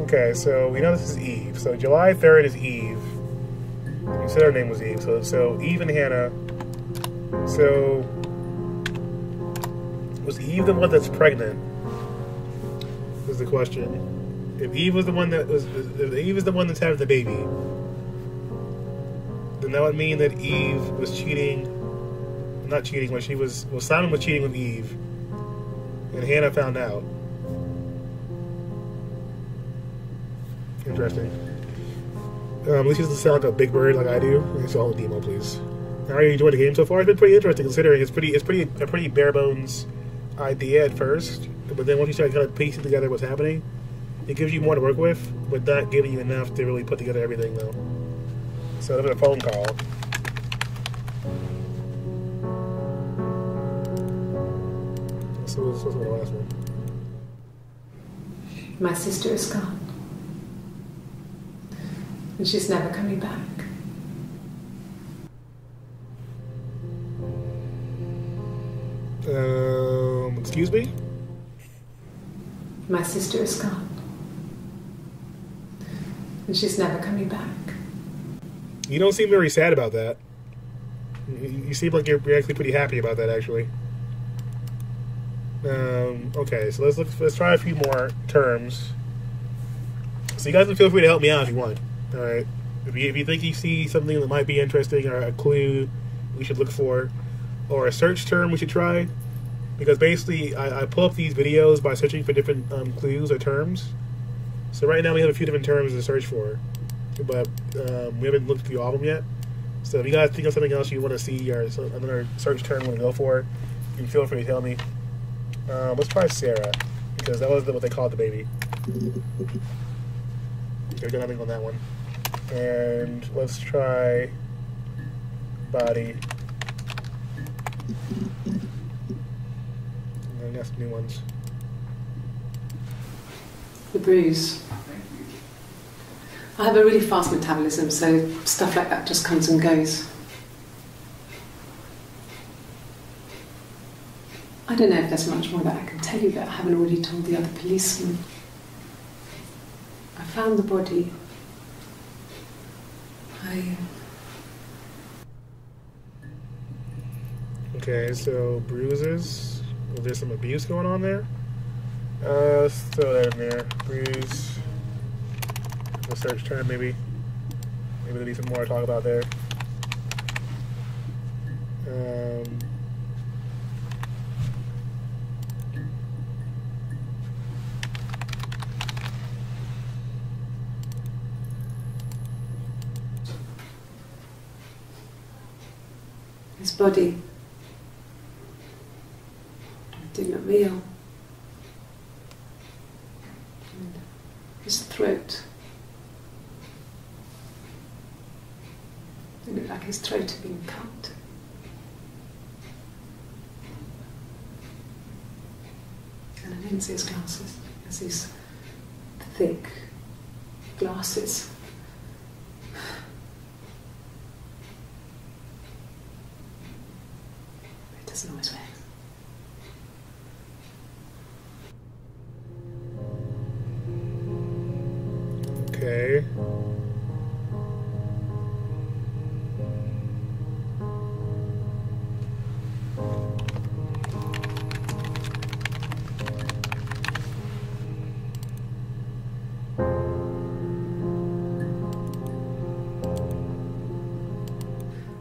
Okay, so we know this is Eve. So July 3rd is Eve. You said her name was Eve. So Eve and Hannah. So was Eve the one that's pregnant? Is the question. If Eve was the one that was, if Eve is the one that's having the baby, then that would mean that Eve was cheating. Not cheating, but Simon was cheating with Eve, and Hannah found out. Interesting. At least he doesn't sound like a big bird like I do. So all the demo, please. How are you enjoying the game so far? It's been pretty interesting, considering it's a pretty bare bones idea at first, but then once you start kind of piecing together what's happening, it gives you more to work with, but not giving you enough to really put together everything, though. So I'm going to phone call. So what's the last one? My sister is gone. And she's never coming back. Excuse me? My sister is gone. And she's never coming back. You don't seem very sad about that. You seem like you're actually pretty happy about that, actually. Okay, so let's try a few more terms. So you guys can feel free to help me out if you want. All right. If you think you see something that might be interesting, or a clue we should look for, or a search term we should try, because basically I pull up these videos by searching for different clues or terms. So right now we have a few different terms to search for, but we haven't looked through all of them yet. So if you guys think of something else you want to see, or another search term you want to go for, you can feel free to tell me. Let's try Sarah, because that was what they called the baby. Okay, got nothing on that one. And let's try body. And then got some new ones. The bruise. I have a really fast metabolism, so stuff like that just comes and goes. I don't know if there's much more that I can tell you that I haven't already told the other policeman. I found the body. Okay, so bruises. Was there some abuse going on there? Let's throw that in there. Bruise. The search term, maybe. Maybe there'll be some more to talk about there. His body did not real. And his throat. It looked like his throat had been cut. And I didn't see his glasses. There's these thick glasses. It doesn't always wear. Okay.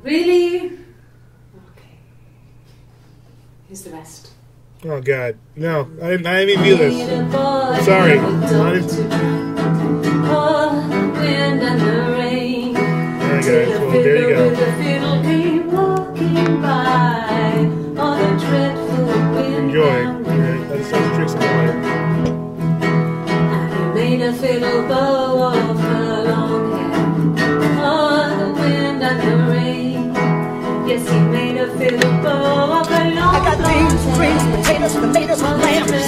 Really? Okay. Here's the rest. Oh God, no! I didn't even do this. I'm sorry. Okay, well, there you go. Enjoy. Let's drink some water. I made a fiddle bow of her long hair. Oh, the wind and the rain. Yes, he made a fiddle bow of her long hair. I got beans, greens, potatoes, tomatoes, lamb, shrimp,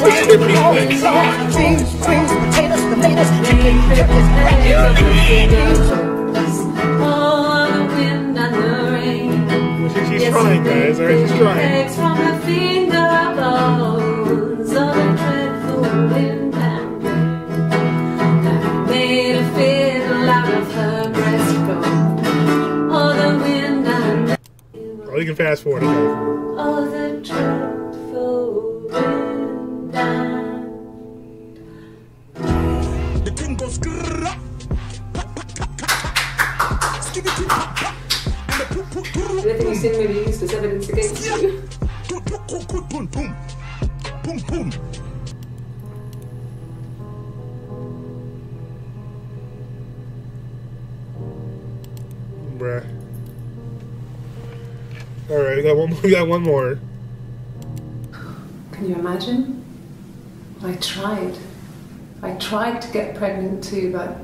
beans, greens, potatoes, tomatoes, chicken, turkeys, oh, the wind and the rain. She's trying, guys. Alright, she's trying. From her finger bones, oh, the dreadful wind and rain. I made a fiddle out of her breastbone. Oh, the wind and rain. Oh, you can fast forward. Okay. Oh, the dreadful wind and rain. The thing goes Everything you seen may be used as evidence against you. boom, boom, boom, boom. Bruh. Alright, we got one more. We got one more. Can you imagine? I tried. I tried to get pregnant too, but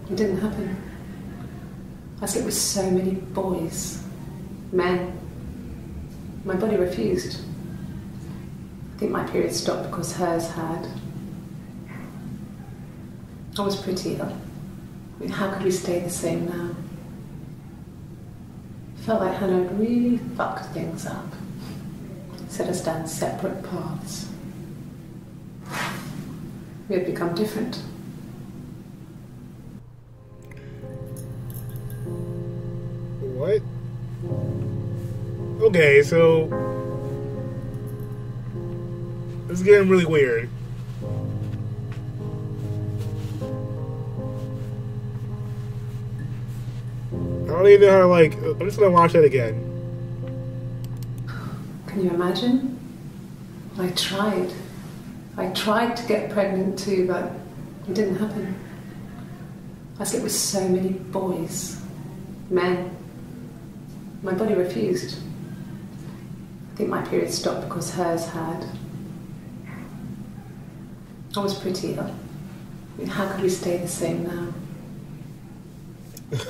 it didn't happen. I slept with so many boys, men. My body refused. I think my period stopped because hers had. I was pretty ill. I mean, how could we stay the same now? Felt like Hannah had really fucked things up. Set us down separate paths. We had become different. What? Okay, so this is getting really weird. I don't even know how to, like, I'm just gonna watch that again. Can you imagine? I tried. I tried to get pregnant too, but it didn't happen. I slept with so many boys, men. My body refused. I think my period stopped because hers had. I was pretty ill. I mean, how could we stay the same now?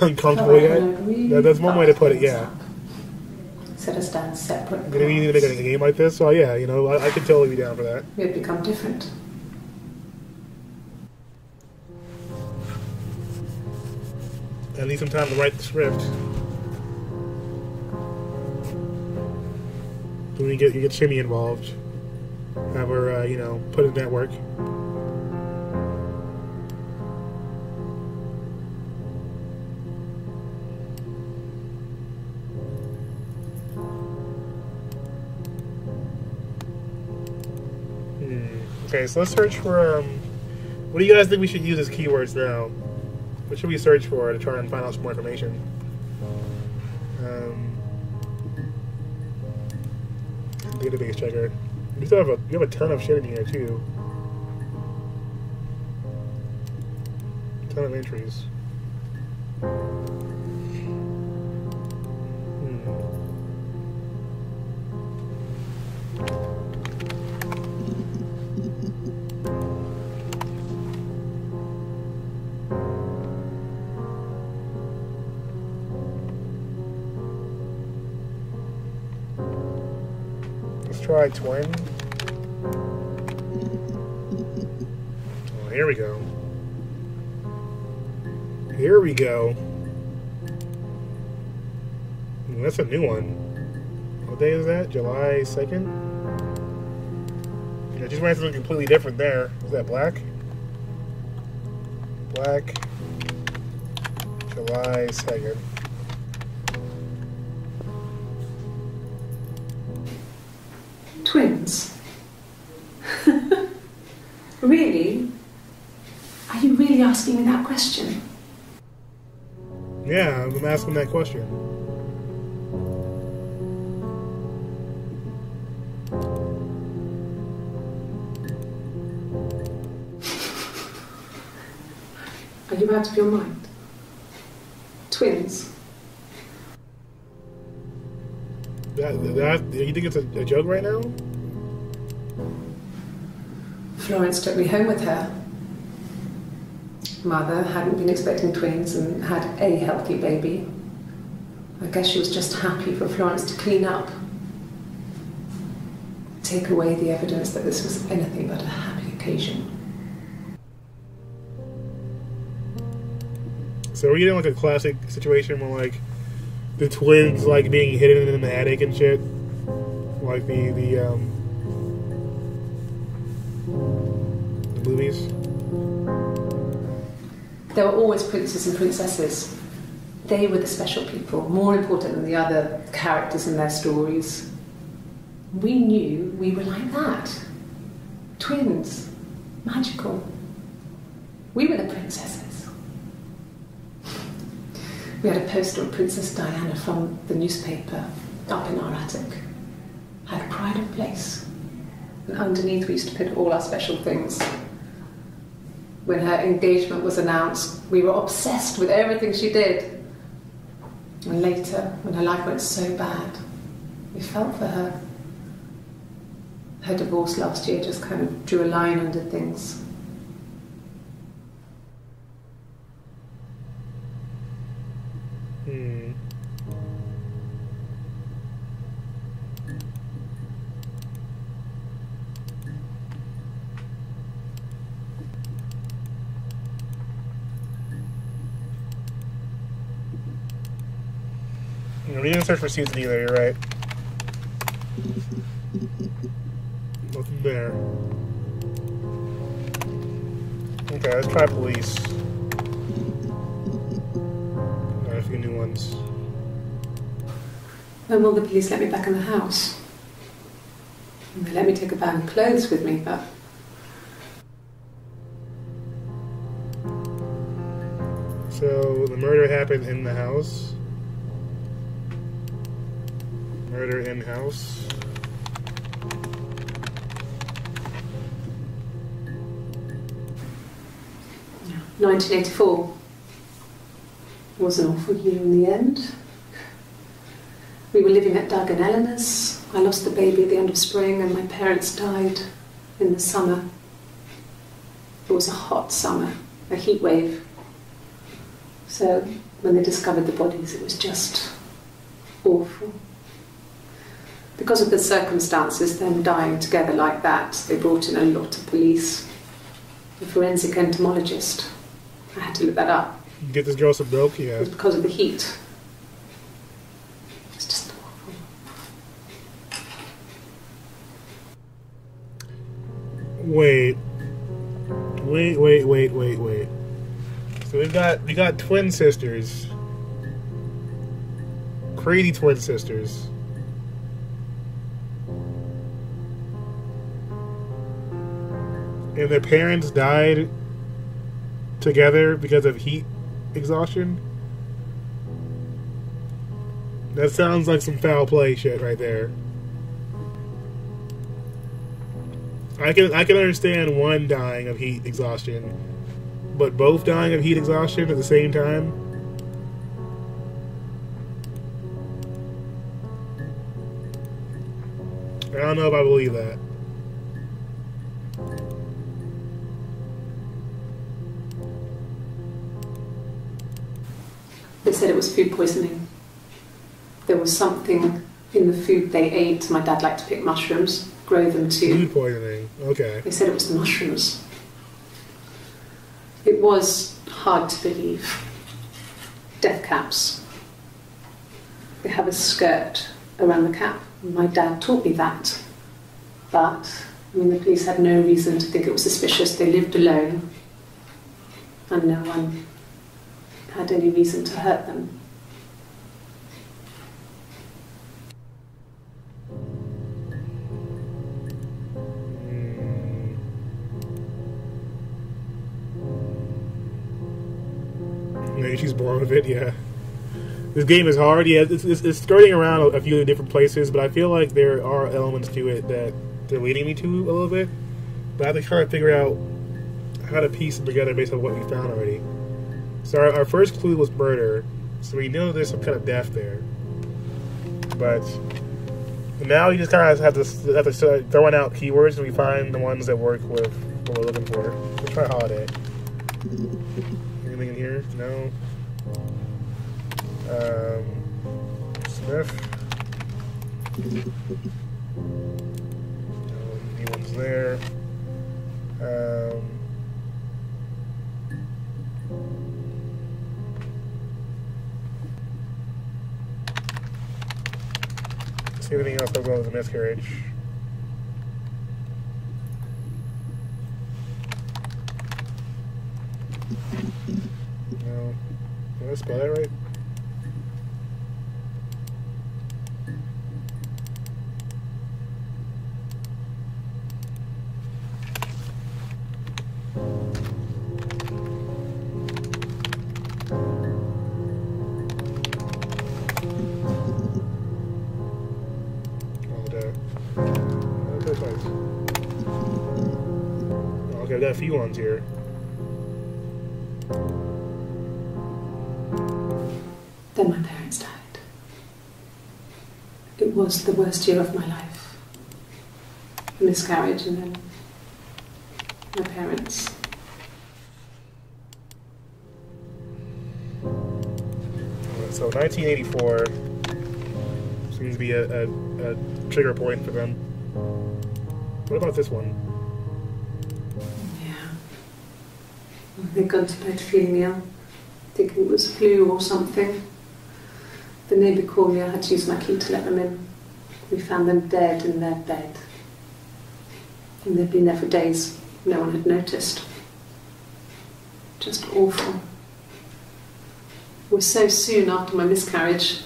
Uncomfortable yet? Really That's one way to put it, yeah. Set us down separate. Did we need to make a game like this? So yeah, you know, I could totally be down for that. We had become different. I need some time to write the script. Then you get Shimmy involved. Have her, you know, put it in network. Okay, so let's search for, what do you guys think we should use as keywords now? What should we search for to try and find out some more information? Database checker. You still have you have a ton of shit in here too. A ton of entries. Try twin. Oh, here we go. Here we go. That's a new one. What day is that? July 2nd? Yeah, just writing something completely different there. Is that black? Black. July 2nd. Twins? Really? Are you really asking me that question? Yeah, I'm asking that question. Are you out of your mind? Twins? You think it's a joke right now? Florence took me home with her. Mother hadn't been expecting twins and had a healthy baby. I guess she was just happy for Florence to clean up. Take away the evidence that this was anything but a happy occasion. So we're getting like a classic situation where like the twins like being hidden in the attic and shit. Like the movies. There were always princes and princesses. They were the special people, more important than the other characters in their stories. We knew we were like that. Twins. Magical. We were the princesses. We had a poster of Princess Diana from the newspaper up in our attic. Had pride of place. And underneath we used to put all our special things. When her engagement was announced, we were obsessed with everything she did. And later, when her life went so bad, we felt for her. Her divorce last year just kind of drew a line under things. we didn't search for Susan either, you're right. Nothing there. Okay, let's try police. Alright, a few new ones. When will the police let me back in the house? They let me take a bag of clothes with me, but... So, the murder happened in the house. Murder in house. Yeah. 1984 was an awful year in the end. We were living at Doug and Eleanor's. I lost the baby at the end of spring and my parents died in the summer. It was a hot summer, a heat wave. So when they discovered the bodies, it was just awful. Because of the circumstances, them dying together like that, they brought in a lot of police. A forensic entomologist. I had to look that up. Get this girl some milk, yeah. It was because of the heat. It's just awful. Wait. So we got twin sisters. Crazy twin sisters. And their parents died together because of heat exhaustion. That sounds like some foul play shit right there. I can understand one dying of heat exhaustion, but both dying of heat exhaustion at the same time? I don't know if I believe that. They said it was food poisoning. There was something in the food they ate. My dad liked to pick mushrooms, grow them too. Food poisoning, okay. They said it was the mushrooms. It was hard to believe. Death caps. They have a skirt around the cap. My dad taught me that. But, I mean, the police had no reason to think it was suspicious. They lived alone. And no one had any reason to hurt them. Maybe she's born with it, yeah. This game is hard, yeah. It's skirting around a few different places, but I feel like there are elements to it that they're leading me to a little bit. But I have to try to figure out how to piece them together based on what we found already. So our first clue was murder, so we know there's some kind of death there. But now you just kind of have to start throwing out keywords and we find the ones that work with what we're looking for. Let's try holiday. Anything in here? No. Smith. No, new one's there. See anything else that goes with a miscarriage. No. Did I spell that right? Okay, I've got a few ones here. Then my parents died. It was the worst year of my life. A miscarriage and then my parents. So 1984 seems to be a trigger point for them. What about this one? Yeah. They'd gone to bed feeling ill, thinking it was flu or something. The neighbour called me, I had to use my key to let them in. We found them dead in their bed. And they'd been there for days. No one had noticed. Just awful. It was so soon after my miscarriage.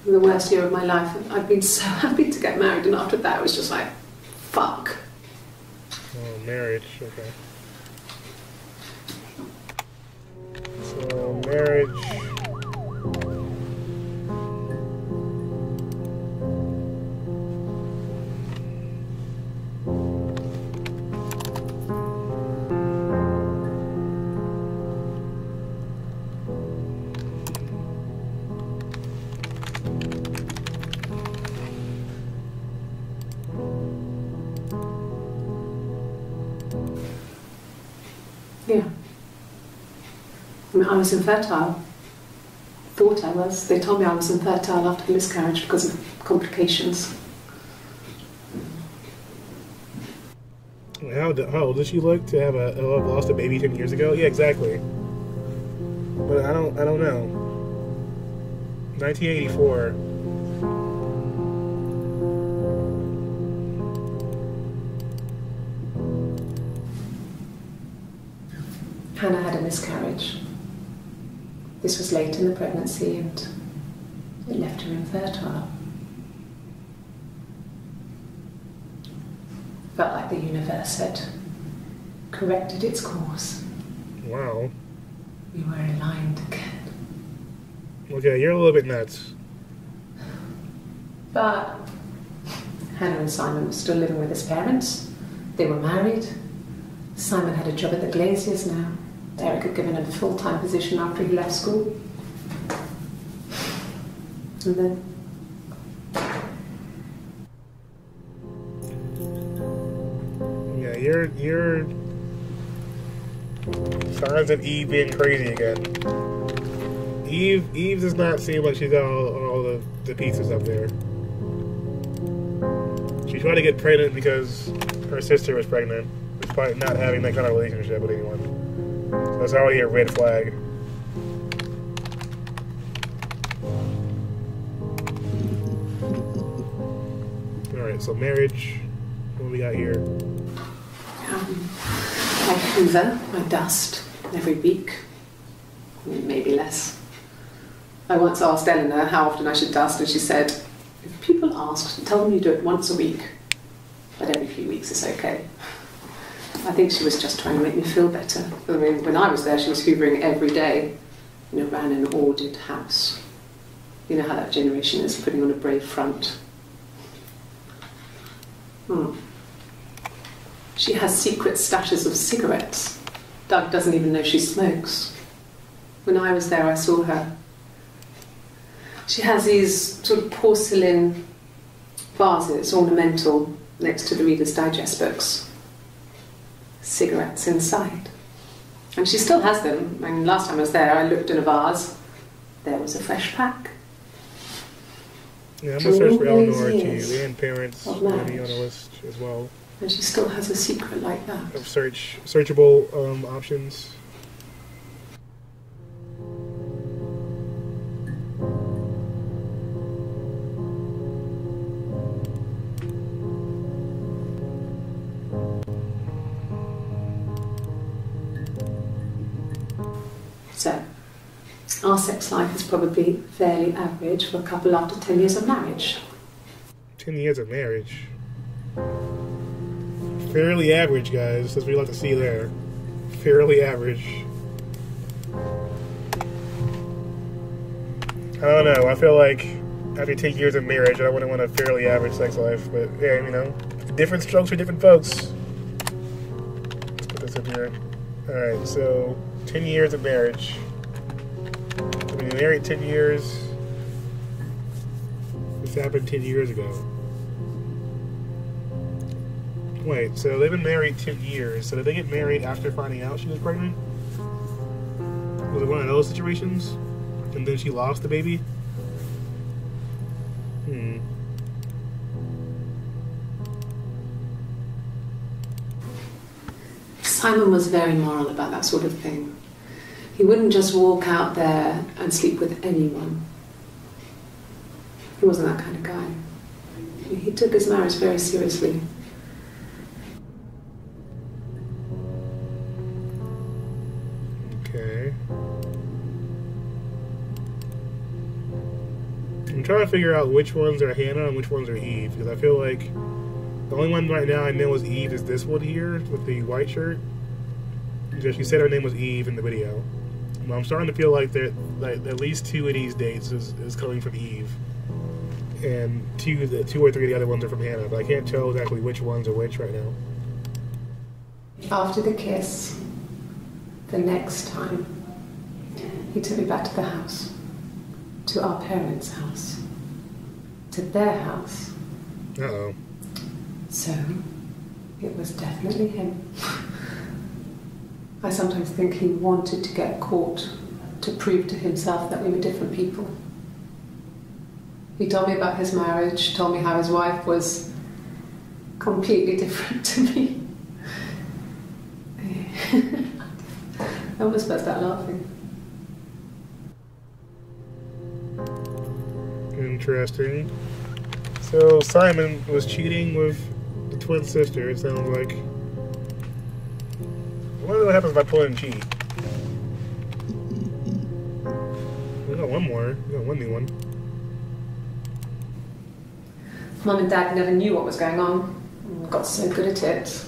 The worst year of my life. I'd been so happy to get married, and after that it was just like, fuck. Oh, marriage, okay. So, marriage. Yeah. I mean, I was infertile. Thought I was. They told me I was infertile after the miscarriage because of complications. How old does she look to have lost a baby 10 years ago? Yeah, exactly. But I don't know. 1984. Hannah had a miscarriage. This was late in the pregnancy and it left her infertile. Felt like the universe had corrected its course. Wow. We were aligned again. Okay, you're a little bit nuts. But Hannah and Simon were still living with his parents. They were married. Simon had a job at the Glaziers now. Eric had given him a full-time position after he left school. And then... Yeah, you're signs of Eve being crazy again. Eve does not seem like she's got all the pieces up there. She tried to get pregnant because her sister was pregnant, despite not having that kind of relationship with anyone. So that's already a red flag. Alright, so marriage. What do we got here? I hoover, I dust every week, maybe less. I once asked Eleanor how often I should dust, and she said, if people ask, tell them you do it once a week, but every few weeks is okay. I think she was just trying to make me feel better. I mean, when I was there, she was hoovering every day, ran an ordered house. You know how that generation is, putting on a brave front. She has secret stashes of cigarettes. Doug doesn't even know she smokes. When I was there, I saw her. She has these sort of porcelain vases, ornamental, next to the Reader's Digest books. Cigarettes inside. And she still has them. I mean, last time I was there, I looked in a vase. There was a fresh pack. Yeah, I'm gonna search for Eleanor too. And parents will be on the list as well. And she still has a secret like that. Of searchable options. So, our sex life is probably fairly average for a couple after 10 years of marriage. 10 years of marriage. Fairly average, guys. That's what you like to see there. Fairly average. I don't know. I feel like after 10 years of marriage, I wouldn't want a fairly average sex life. But yeah, different strokes for different folks. Let's put this up here. Alright, so 10 years of marriage. I've been married 10 years. This happened 10 years ago. Wait, so they've been married 10 years. So did they get married after finding out she was pregnant? Was it one of those situations? And then she lost the baby? Simon was very moral about that sort of thing. He wouldn't just walk out there and sleep with anyone. He wasn't that kind of guy. He took his marriage very seriously. Okay. I'm trying to figure out which ones are Hannah and which ones are Eve, because I feel like the only one right now I know is Eve is this one here with the white shirt. Because she said her name was Eve in the video. But I'm starting to feel like that at least 2 of these dates is coming from Eve. And two or three of the other ones are from Hannah, but I can't tell exactly which ones are which right now. After the kiss, the next time, he took me back to the house, to our parents' house, to their house. Uh-oh. So, it was definitely him. I sometimes think he wanted to get caught to prove to himself that we were different people. He told me about his marriage, told me how his wife was completely different to me. I almost burst out laughing. Interesting. So Simon was cheating with the twin sister, it sounds like. I wonder what happens if I pull and cheat. We got one more. We got one new one. Mum and Dad never knew what was going on. We got so good at it.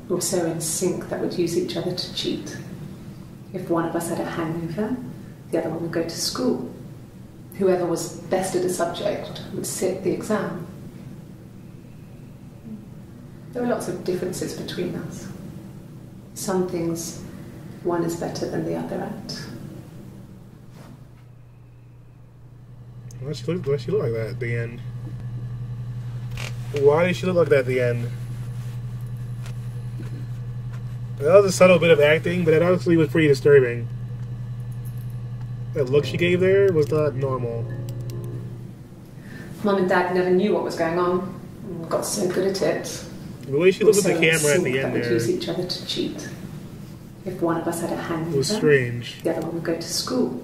We were so in sync that we'd use each other to cheat. If one of us had a hangover, the other one would go to school. Whoever was best at a subject would sit the exam. There were lots of differences between us. Some things one is better than the other at. Why she look like that at the end? Why did she look like that at the end? That was a subtle bit of acting, but it honestly was pretty disturbing. That look she gave there was not normal. Mum and Dad never knew what was going on. We got so good at it. The way she looked at the So camera at the that end we'd there use each other to cheat. If one of us had a hangover, was strange. the other one would go to school.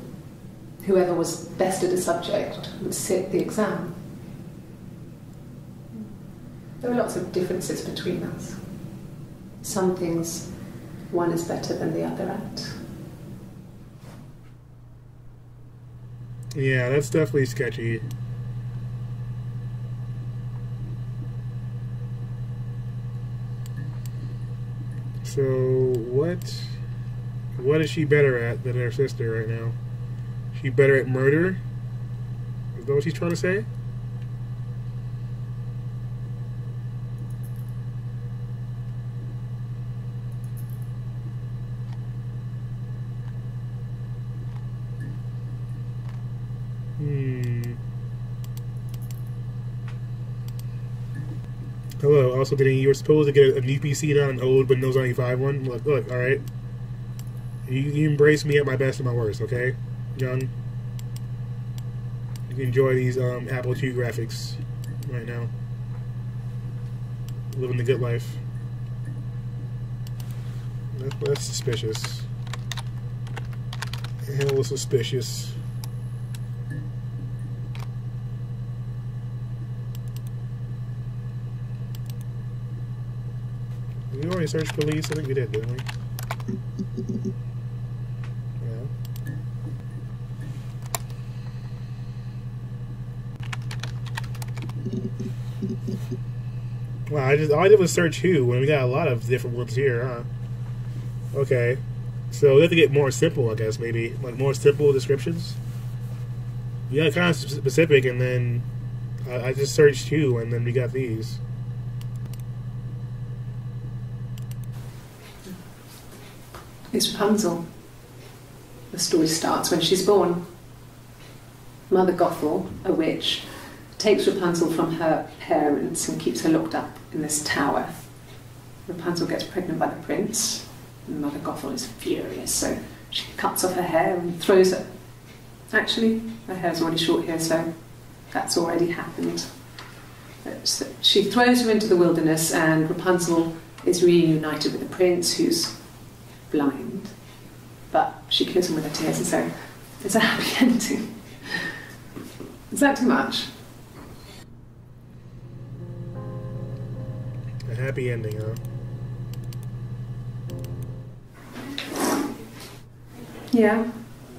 Whoever was best at a subject would sit the exam. There were lots of differences between us. Some things one is better than the other at. Yeah, that's definitely sketchy. So, what is she better at than her sister right now? She better at murder? Is that what she's trying to say? Hello, also getting, you were supposed to get a new PC, not an old Windows 95 one. Look, alright. You embrace me at my best and my worst, okay? Young. You can enjoy these Apple II graphics right now. Living the good life. That's suspicious. Hell, suspicious. We already searched police. I think we did, didn't we? Yeah. Wow, all I did was search who, and we got a lot of different ones here, huh? Okay. So we have to get more simple, I guess, maybe. Like more simple descriptions. You got kind of specific, and then I just searched who, and then we got these. It's Rapunzel. The story starts when she's born. Mother Gothel, a witch, takes Rapunzel from her parents and keeps her locked up in this tower. Rapunzel gets pregnant by the prince, and Mother Gothel is furious, so she cuts off her hair and throws it. Actually, her hair's already short here, so that's already happened. So she throws her into the wilderness, and Rapunzel is reunited with the prince, who's blind, but she kills him with her tears, and so it's a happy ending. Is that too much? happy ending, huh? Yeah,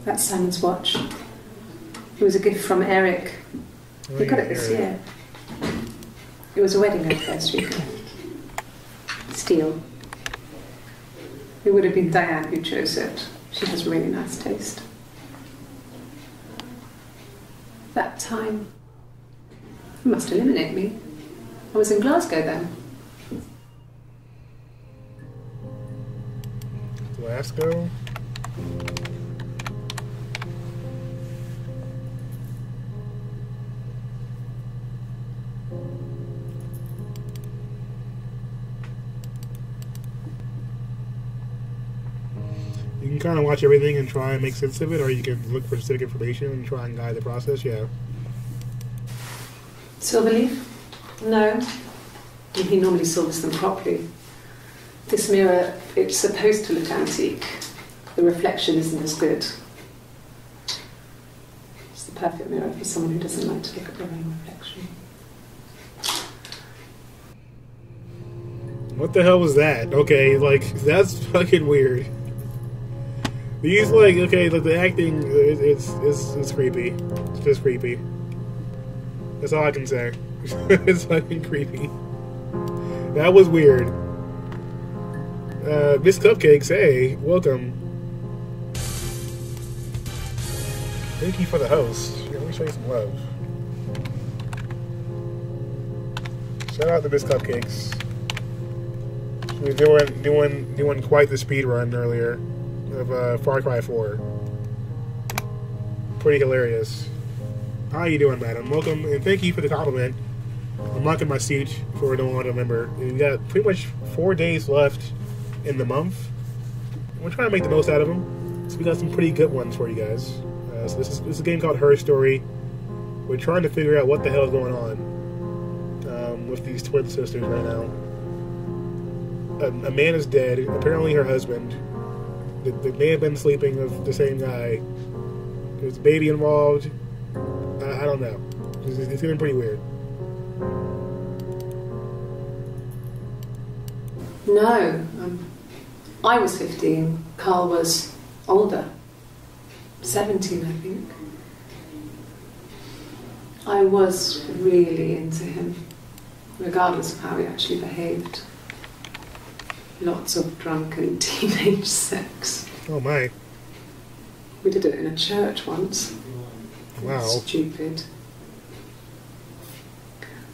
that's Simon's watch. It was a gift from Eric. Oh, He got yeah, it this Eric. year. It was a wedding anniversary gift. Steel. It would have been Diane who chose it. She has really nice taste. That time, you must eliminate me. I was in Glasgow then. Glasgow. You can kind of watch everything and try and make sense of it, or you can look for specific information and try and guide the process. Yeah. Silverleaf? No. He normally silvers them properly. This mirror, it's supposed to look antique. The reflection isn't as good. It's the perfect mirror for someone who doesn't like to look at their own reflection. What the hell was that? Okay, like, that's fucking weird. These, like, okay, like, the acting, it's creepy. It's just creepy. That's all I can say. It's fucking creepy. That was weird. Miss Cupcakes, hey, welcome. Thank you for the host. Yeah, let me show you some love. Shout out to Miss Cupcakes. She was doing quite the speed run earlier of Far Cry 4. Pretty hilarious. How you doing, madam? Welcome, and thank you for the compliment. I'm marking my seat for Noir November. We got pretty much 4 days left in the month. We're trying to make the most out of them. So we got some pretty good ones for you guys. So this is a game called Her Story. We're trying to figure out what the hell is going on with these twin sisters right now. A man is dead. Apparently her husband. They may have been sleeping with the same guy. There's a baby involved. I don't know. It's getting pretty weird. No. I was 15. Carl was older. 17, I think. I was really into him, regardless of how he actually behaved. Lots of drunken teenage sex. Oh my. We did it in a church once. Wow. Stupid.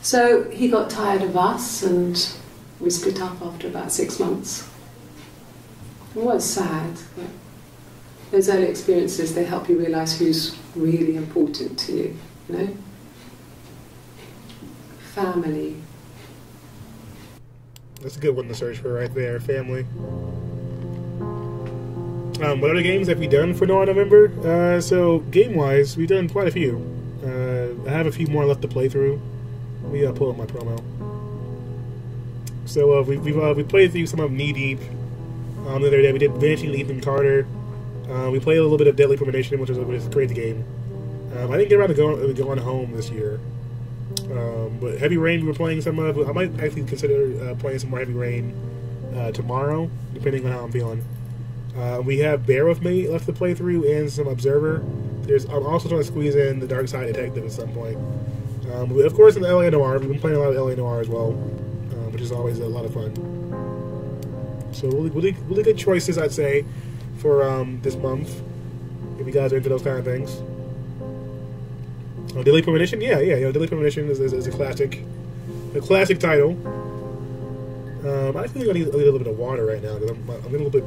So he got tired of us and we split up after about 6 months. It was sad, but those early experiences, they help you realise who's really important to you, you know? Family. That's a good one to search for right there, family. What other games have we done for Noir November? So, game-wise, we've done quite a few. I have a few more left to play through. Let me pull up my promo. So, we played through some of Knee Deep. The other day we did Vanishing Ethan Carter. We played a little bit of Deadly Premonition, which is a great game. I didn't get around to going home this year. But Heavy Rain we were playing some of. I might actually consider playing some more Heavy Rain tomorrow, depending on how I'm feeling. We have Bear With Me left to play through and some Observer. I'm also trying to squeeze in the Dark Side Detective at some point. Of course, in the LA Noir, we've been playing a lot of LA Noir as well, which is always a lot of fun. So really good choices, I'd say, for this month, if you guys are into those kind of things. Oh, Deadly Premonition? Yeah, Deadly Premonition is a classic title. I think I need a little bit of water right now, because I'm getting a little bit